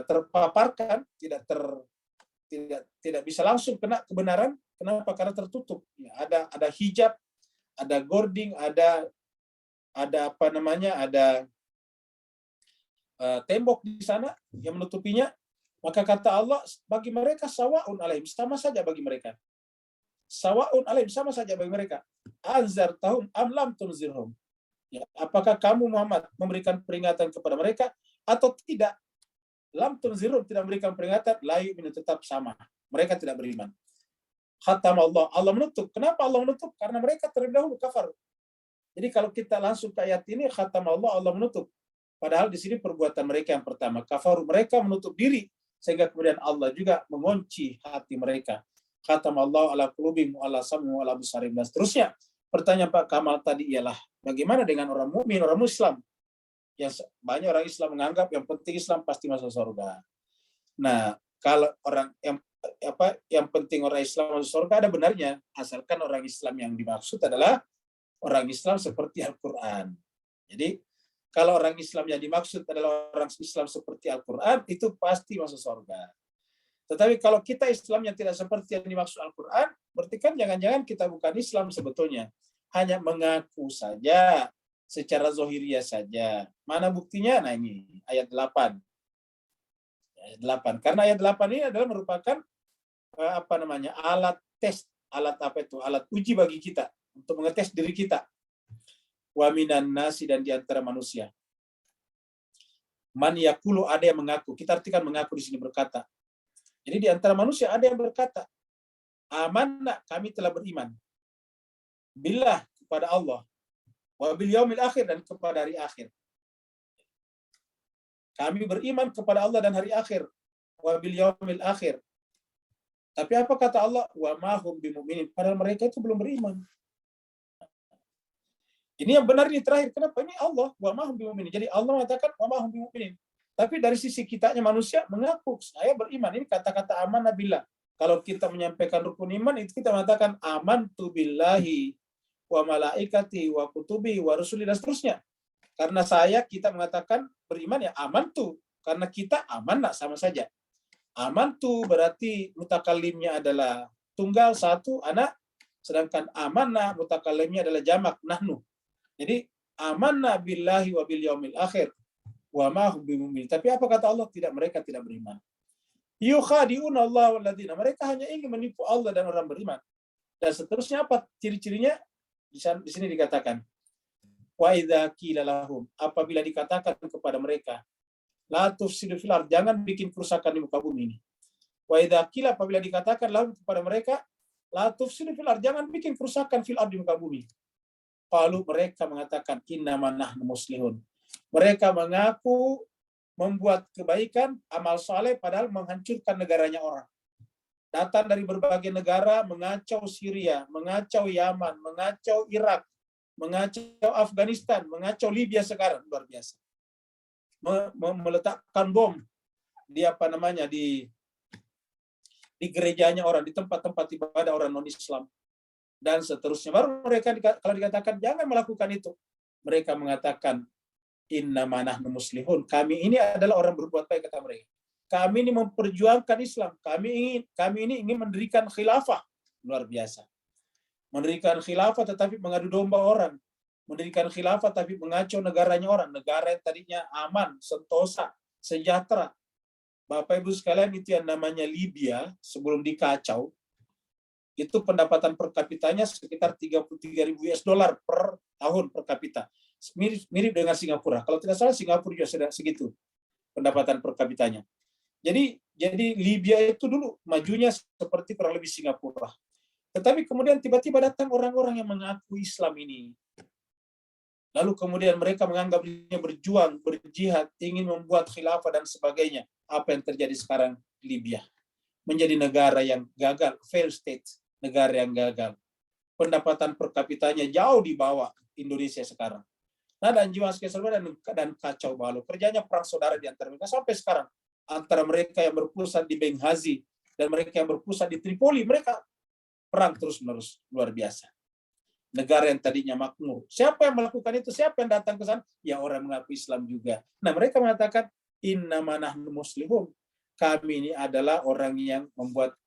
terpaparkan, tidak bisa langsung kena kebenaran. Kenapa? Karena tertutup. Ya, ada hijab, ada gording, ada tembok di sana yang menutupinya. Maka kata Allah, bagi mereka sawaun alaihim, sama saja bagi mereka. Sawaun alaihim, sama saja bagi mereka. Anzartahum am lam tunzirhum. Ya, apakah kamu Muhammad memberikan peringatan kepada mereka atau tidak? Lam tunzirhum, tidak memberikan peringatan, la yu'minu, tetap sama. Mereka tidak beriman. Khatam Allah menutup. Kenapa Allah menutup? Karena mereka terlebih dahulu kafir. Jadi kalau kita langsung ke ayat ini, khatam Allah menutup. Padahal di sini perbuatan mereka yang pertama, kafaru, mereka menutup diri, sehingga kemudian Allah juga mengunci hati mereka. Khatam Allah ala qulubihim wa ala sam'ihim wa ala absarihim, dan seterusnya. Pertanyaan Pak Kamal tadi ialah, bagaimana dengan orang mukmin, orang Muslim? Yang banyak orang Islam menganggap yang penting Islam pasti masuk surga. Nah, kalau orang yang penting orang Islam masuk surga, ada benarnya, asalkan orang Islam yang dimaksud adalah orang Islam seperti Al-Quran. Jadi kalau orang Islam yang dimaksud adalah orang Islam seperti Al-Quran, itu pasti masuk surga. Tetapi kalau kita Islam yang tidak seperti yang dimaksud Al-Quran, berarti kan jangan-jangan kita bukan Islam sebetulnya. Hanya mengaku saja, secara zohiriyah saja. Mana buktinya? Nah ini, ayat 8. Ayat 8. Karena ayat 8 ini adalah merupakan alat tes, alat uji bagi kita, untuk mengetes diri kita. Wa minan nasi, dan di antara manusia. Man yakulu, ada yang mengaku. Kita artikan mengaku di sini, berkata. Jadi di antara manusia ada yang berkata, amanna, kami telah beriman. Billah, kepada Allah. Wa bil yaumil akhir, dan kepada hari akhir. Kami beriman kepada Allah dan hari akhir. Wa bil yaumil akhir. Tapi apa kata Allah? Wa ma hum bimu'minin. Padahal mereka itu belum beriman. Ini yang benar, ini terakhir. Kenapa? Ini Allah. Wa ma hum bimu'minin. Jadi Allah mengatakan wa ma hum bimu'minin. Tapi dari sisi kitanya manusia mengaku saya beriman. Ini kata-kata amanah billah. Kalau kita menyampaikan rukun iman, itu kita mengatakan amantu billahi wa malaikati wa kutubi wa rusuli, dan seterusnya. Karena kita mengatakan beriman ya amantu. Karena kita amanah, sama saja. Amantu berarti mutakallimnya adalah tunggal satu anak, sedangkan amanna mutakallimnya adalah jamak nahnu. Jadi amanna billahi wa bil yaumil akhir wa ma hum bimumin. Tapi apa kata Allah? Tidak, mereka tidak beriman. Yukhadi'una Allah walladzina, mereka hanya ingin menipu Allah dan orang beriman. Dan seterusnya apa ciri-cirinya? Di sini dikatakan wa idza qila lahum, apabila dikatakan kepada mereka la tufsidu fil ard, jangan bikin kerusakan di muka bumi ini. Wa idza qila, apabila dikatakan lahum kepada mereka la tufsidu fil ard, jangan bikin kerusakan fil ard di muka bumi. Qalu, mereka mengatakan innama nahnu muslihun. Mereka mengaku membuat kebaikan, amal saleh, padahal menghancurkan negaranya orang. Datang dari berbagai negara, mengacau Syria, mengacau Yaman, mengacau Irak, mengacau Afghanistan, mengacau Libya sekarang, luar biasa. Meletakkan bom di di gerejanya orang, di tempat-tempat ibadah orang non-Islam, dan seterusnya. Baru mereka kalau dikatakan jangan melakukan itu, mereka mengatakan innama nahnu muslihun, kami ini adalah orang berbuat baik, kata mereka. Kami ini memperjuangkan Islam, kami ini ingin mendirikan khilafah. Luar biasa. Mendirikan khilafah tetapi mengadu domba orang. Mendirikan khilafah tapi mengacau negaranya orang. Negara yang tadinya aman, sentosa, sejahtera. Bapak Ibu sekalian, itu yang namanya Libya sebelum dikacau, itu pendapatan per kapitanya sekitar 33.000 US dollar per tahun per kapita. Mirip dengan Singapura. Kalau tidak salah Singapura juga sudah segitu pendapatan per kapitanya. Jadi Libya itu dulu majunya seperti kurang lebih Singapura. Tetapi kemudian tiba-tiba datang orang-orang yang mengaku Islam ini. Lalu kemudian mereka menganggap dirinya berjuang, berjihad, ingin membuat khilafah dan sebagainya. Apa yang terjadi sekarang Libya? Menjadi negara yang gagal, failed state, negara yang gagal. Pendapatan per kapitanya jauh di bawah Indonesia sekarang. Nah, dan jiwa dan kacau balau. Kerjanya perang saudara di antara mereka sampai sekarang. Antara mereka yang berpusat di Benghazi dan mereka yang berpusat di Tripoli, mereka perang terus-menerus, luar biasa. Negara yang tadinya makmur. Siapa yang melakukan itu? Siapa yang datang ke sana? Ya orang mengaku Islam juga. Nah, mereka mengatakan innama nahnu muslihun. Kami ini adalah orang yang membuat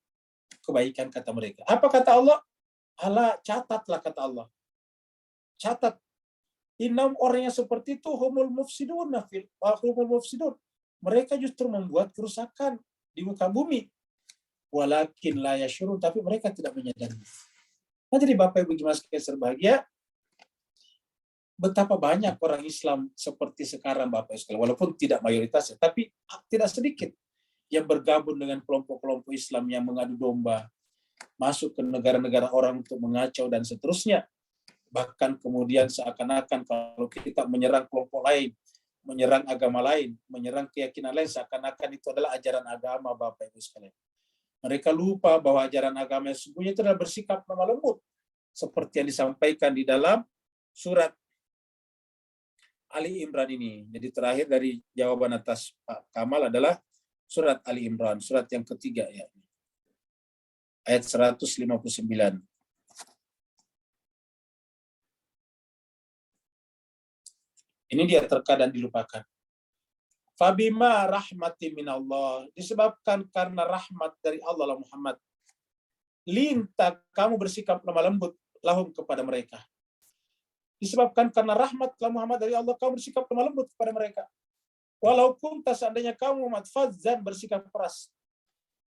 kebaikan, kata mereka. Apa kata Allah? Allah, catatlah, kata Allah. Catat. Innam, orang yang seperti itu humul mufsidun. Mereka justru membuat kerusakan di muka bumi. Walakin la yashurun, tapi mereka tidak menyadari. Nah, jadi Bapak Ibu jemaat sekalian berbahagia, betapa banyak orang Islam seperti sekarang Bapak Ibu sekalian, walaupun tidak mayoritas, tapi tidak sedikit yang bergabung dengan kelompok-kelompok Islam yang mengadu domba, masuk ke negara-negara orang untuk mengacau dan seterusnya. Bahkan kemudian seakan-akan kalau kita menyerang kelompok lain, menyerang agama lain, menyerang keyakinan lain, seakan-akan itu adalah ajaran agama Bapak Ibu sekalian. Mereka lupa bahwa ajaran agama yang sesungguhnya itu adalah bersikap lemah lembut. Seperti yang disampaikan di dalam surat Ali Imran ini. Jadi terakhir dari jawaban atas Pak Kamal adalah surat Ali Imran, surat yang ketiga ya. Ayat 159. Ini dia terkadang dilupakan. Fabima rahmati minallah, disebabkan karena rahmat dari Allah Muhammad. Linta, kamu bersikap lemah lembut lahum kepada mereka. Disebabkan karena rahmat Muhammad dari Allah, kamu bersikap lemah lembut kepada mereka. Walaupun seandainya kamu Muhammad fazzan, bersikap keras.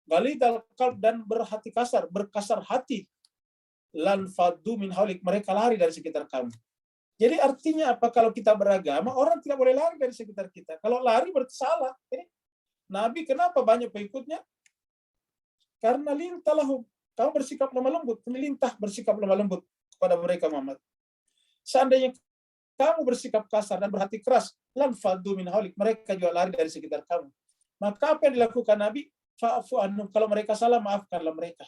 Galidal qalb, dan berhati kasar, berkasar hati. Lan faddu min haulik, mereka lari dari sekitar kamu. Jadi artinya apa? Kalau kita beragama, orang tidak boleh lari dari sekitar kita. Kalau lari berarti salah. Ini Nabi kenapa banyak pengikutnya? Karena lintahlah, kamu bersikap lemah lembut, melintah bersikap lemah lembut kepada mereka Muhammad. Seandainya kamu bersikap kasar dan berhati keras, lan faddu min haulik, mereka juga lari dari sekitar kamu. Maka apa yang dilakukan Nabi? Fa'fu anhum, kalau mereka salah, maafkanlah mereka.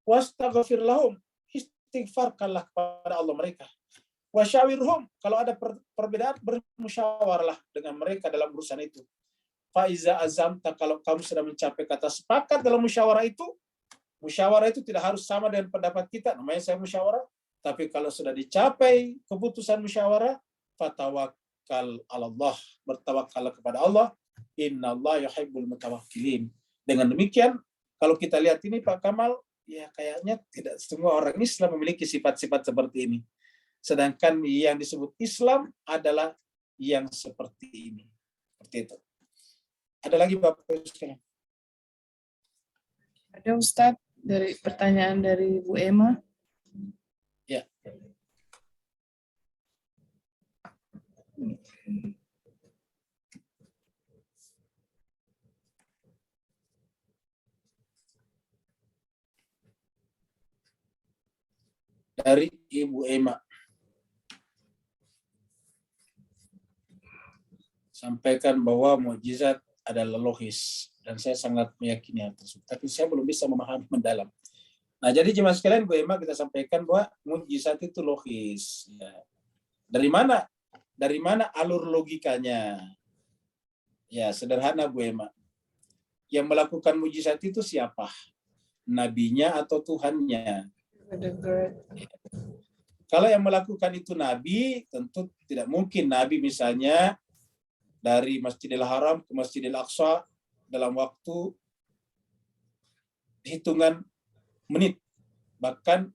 Wastaghfir lahum, istighfarkanlah kepada Allah mereka. Wasyawirhum, kalau ada perbedaan bermusyawarahlah dengan mereka dalam urusan itu. Faiza azamta, kalau kamu sudah mencapai kata sepakat dalam musyawarah itu tidak harus sama dengan pendapat kita, namanya saya musyawarah. Tapi kalau sudah dicapai keputusan musyawarah, fatawakkal 'alallah, bertawakallah kepada Allah. Innallaha yuhibbul mutawakkilin. Dengan demikian, kalau kita lihat ini Pak Kamal, ya kayaknya tidak semua orang Islam memiliki sifat-sifat seperti ini. Sedangkan yang disebut Islam adalah yang seperti ini. Seperti itu. Ada lagi Bapak sekalian? Ada Ustadz dari pertanyaan dari Bu Emma. Ya. Dari Ibu Emma. Sampaikan bahwa mukjizat adalah logis dan saya sangat meyakini hal tersebut. Tapi saya belum bisa memahami mendalam. Nah, jadi jemaah sekalian, Bu Emma kita sampaikan bahwa mukjizat itu logis. Ya. Dari mana? Dari mana alur logikanya? Ya, sederhana Bu Emma. Yang melakukan mukjizat itu siapa? Nabinya atau Tuhannya? Kalau yang melakukan itu Nabi, tentu tidak mungkin Nabi misalnya dari Masjidil Haram ke Masjidil Aqsa dalam waktu hitungan menit. Bahkan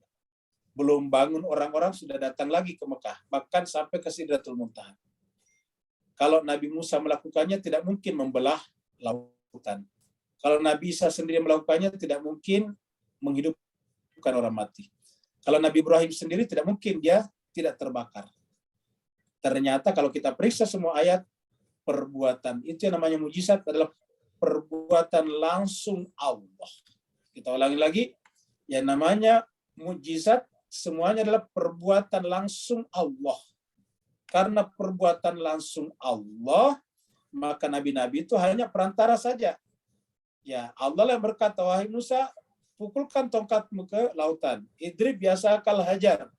belum bangun orang-orang sudah datang lagi ke Mekah. Bahkan sampai ke Sidratul Muntaha. Kalau Nabi Musa melakukannya tidak mungkin membelah lautan. Kalau Nabi Isa sendiri melakukannya tidak mungkin menghidupkan orang mati. Kalau Nabi Ibrahim sendiri tidak mungkin dia tidak terbakar. Ternyata kalau kita periksa semua ayat, perbuatan itu yang namanya mujizat adalah perbuatan langsung Allah. Kita ulangi lagi, yang namanya mujizat semuanya adalah perbuatan langsung Allah. Karena perbuatan langsung Allah, maka nabi-nabi itu hanya perantara saja. Ya, Allah yang berkata, wahai Musa, pukulkan tongkatmu ke lautan. Idrib biasa kal hajar,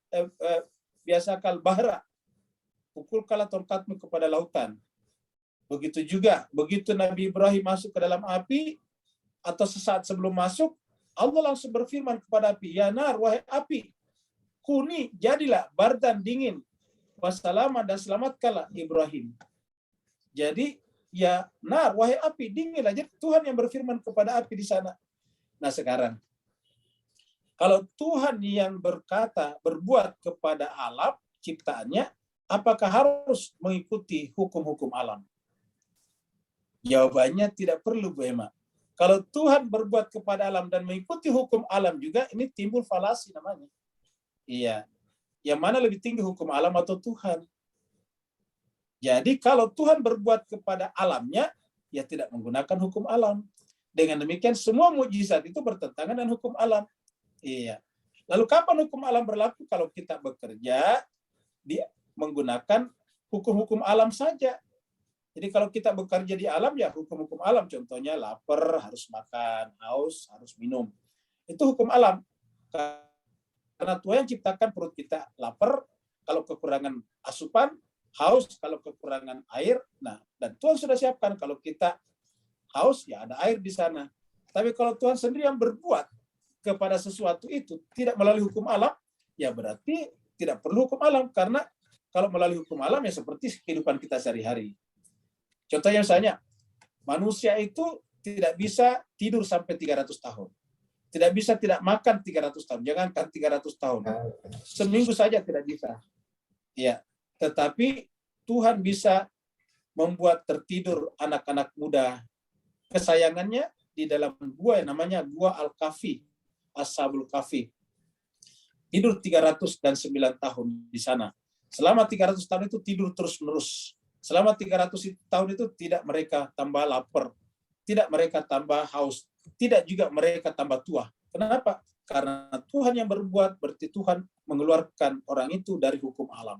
biasa kal bahra. Pukulkanlah tongkatmu kepada lautan. Begitu juga, begitu Nabi Ibrahim masuk ke dalam api, atau sesaat sebelum masuk, Allah langsung berfirman kepada api, ya nar, wahai api, kuni, jadilah bardan dingin, wassalaman dan selamatkanlah Ibrahim. Jadi, ya nar, wahai api, dinginlah. Jadi Tuhan yang berfirman kepada api di sana. Nah sekarang, kalau Tuhan yang berbuat kepada alam ciptaannya, apakah harus mengikuti hukum-hukum alam? Jawabannya tidak perlu, Bu Emma. Kalau Tuhan berbuat kepada alam dan mengikuti hukum alam juga, ini timbul falasi namanya. Iya. Yang mana lebih tinggi hukum alam atau Tuhan? Jadi kalau Tuhan berbuat kepada alamnya, ya tidak menggunakan hukum alam. Dengan demikian semua mukjizat itu bertentangan dengan hukum alam. Iya. Lalu kapan hukum alam berlaku? Kalau kita bekerja, dia menggunakan hukum-hukum alam saja. Jadi kalau kita bekerja di alam, ya hukum-hukum alam. Contohnya lapar, harus makan, haus, harus minum. Itu hukum alam. Karena Tuhan yang ciptakan perut kita lapar, kalau kekurangan asupan, haus, kalau kekurangan air. Nah, dan Tuhan sudah siapkan kalau kita haus, ya ada air di sana. Tapi kalau Tuhan sendiri yang berbuat kepada sesuatu itu tidak melalui hukum alam, ya berarti tidak perlu hukum alam. Karena kalau melalui hukum alam, ya seperti kehidupan kita sehari-hari. Contohnya misalnya, manusia itu tidak bisa tidur sampai 300 tahun. Tidak bisa tidak makan 300 tahun. Jangankan 300 tahun. Seminggu saja tidak bisa. Ya, tetapi Tuhan bisa membuat tertidur anak-anak muda kesayangannya di dalam gua yang namanya Gua Al-Kahfi, Ashabul Kahfi. Tidur 309 tahun di sana. Selama 300 tahun itu tidur terus-menerus. Selama 300 tahun itu tidak mereka tambah lapar, tidak mereka tambah haus, tidak juga mereka tambah tua. Kenapa? Karena Tuhan yang berbuat, berarti Tuhan mengeluarkan orang itu dari hukum alam.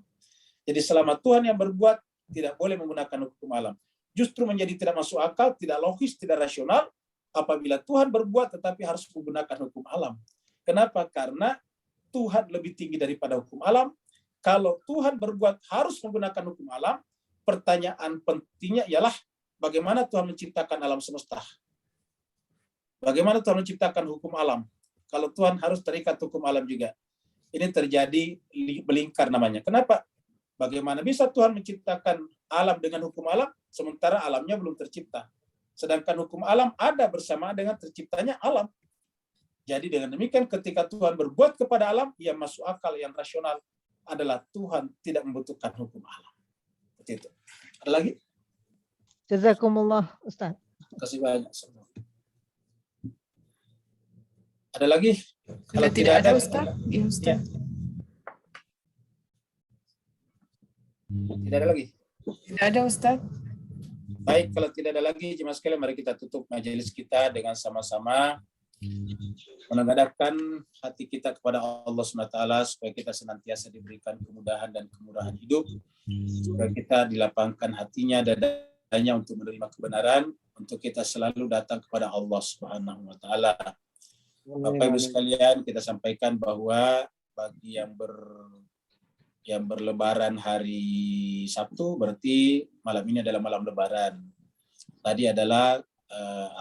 Jadi selama Tuhan yang berbuat, tidak boleh menggunakan hukum alam. Justru menjadi tidak masuk akal, tidak logis, tidak rasional, apabila Tuhan berbuat tetapi harus menggunakan hukum alam. Kenapa? Karena Tuhan lebih tinggi daripada hukum alam. Kalau Tuhan berbuat harus menggunakan hukum alam, pertanyaan pentingnya ialah bagaimana Tuhan menciptakan alam semesta? Bagaimana Tuhan menciptakan hukum alam? Kalau Tuhan harus terikat hukum alam juga. Ini terjadi belingkar namanya. Kenapa? Bagaimana bisa Tuhan menciptakan alam dengan hukum alam, sementara alamnya belum tercipta? Sedangkan hukum alam ada bersama dengan terciptanya alam. Jadi dengan demikian ketika Tuhan berbuat kepada alam, yang masuk akal, yang rasional adalah Tuhan tidak membutuhkan hukum alam. Seperti itu. Ada lagi? Jazakumullah, Ustaz. Terima kasih banyak semua. Ada lagi? Kalau tidak ada Ustaz, ya Ustaz. Tidak ada lagi? Tidak ada Ustaz. Baik, kalau tidak ada lagi, jemaah sekalian, mari kita tutup majelis kita dengan sama-sama menengadahkan hati kita kepada Allah SWT supaya kita senantiasa diberikan kemudahan dan kemurahan hidup, supaya kita dilapangkan hatinya dan dadanya untuk menerima kebenaran, untuk kita selalu datang kepada Allah Subhanahu wa taala. Bapak Ibu sekalian, kita sampaikan bahwa bagi yang berlebaran hari Sabtu, berarti malam ini adalah malam lebaran. Tadi adalah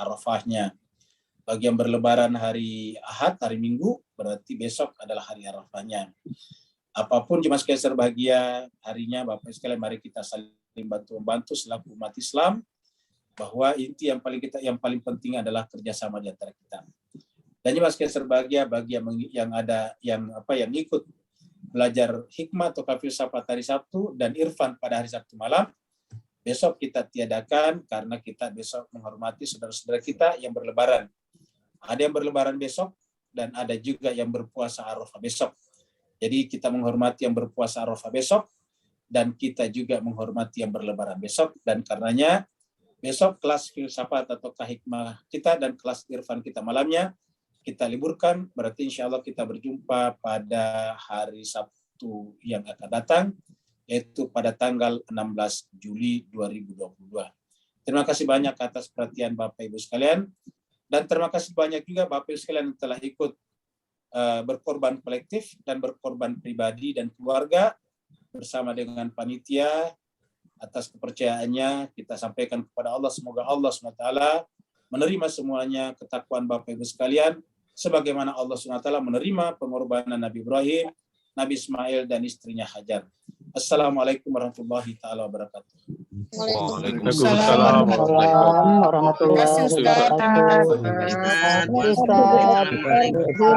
Arafahnya. Bagi yang berlebaran hari Ahad, hari Minggu, berarti besok adalah hari Arafahnya. Apapun jemaah sekalian berbahagia harinya, Bapak sekalian, mari kita saling bantu-membantu selaku umat Islam, bahwa inti yang paling penting adalah kerjasama di antara kita. Dan jemaah sekalian berbahagia bagi yang ikut belajar hikmah atau filsafat hari Sabtu dan irfan pada hari Sabtu malam, besok kita tiadakan karena kita besok menghormati saudara-saudara kita yang berlebaran. Ada yang berlebaran besok dan ada juga yang berpuasa Arafah besok. Jadi kita menghormati yang berpuasa Arafah besok dan kita juga menghormati yang berlebaran besok, dan karenanya besok kelas filsafat atau hikmah kita dan kelas irfan kita malamnya kita liburkan, berarti insya Allah kita berjumpa pada hari Sabtu yang akan datang, yaitu pada tanggal 16 Juli 2022. Terima kasih banyak atas perhatian Bapak Ibu sekalian, dan terima kasih banyak juga Bapak Ibu sekalian yang telah ikut berkorban kolektif dan berkorban pribadi dan keluarga bersama dengan panitia atas kepercayaannya. Kita sampaikan kepada Allah, semoga Allah SWT menerima semuanya ketakwaan Bapak Ibu sekalian, sebagaimana Allah SWT menerima pengorbanan Nabi Ibrahim, Nabi Ismail, dan istrinya Hajar. Assalamualaikum warahmatullahi taala wabarakatuh. Waalaikumsalam warahmatullahi wabarakatuh. Terima kasih Ustaz. Terima kasih, Ustaz.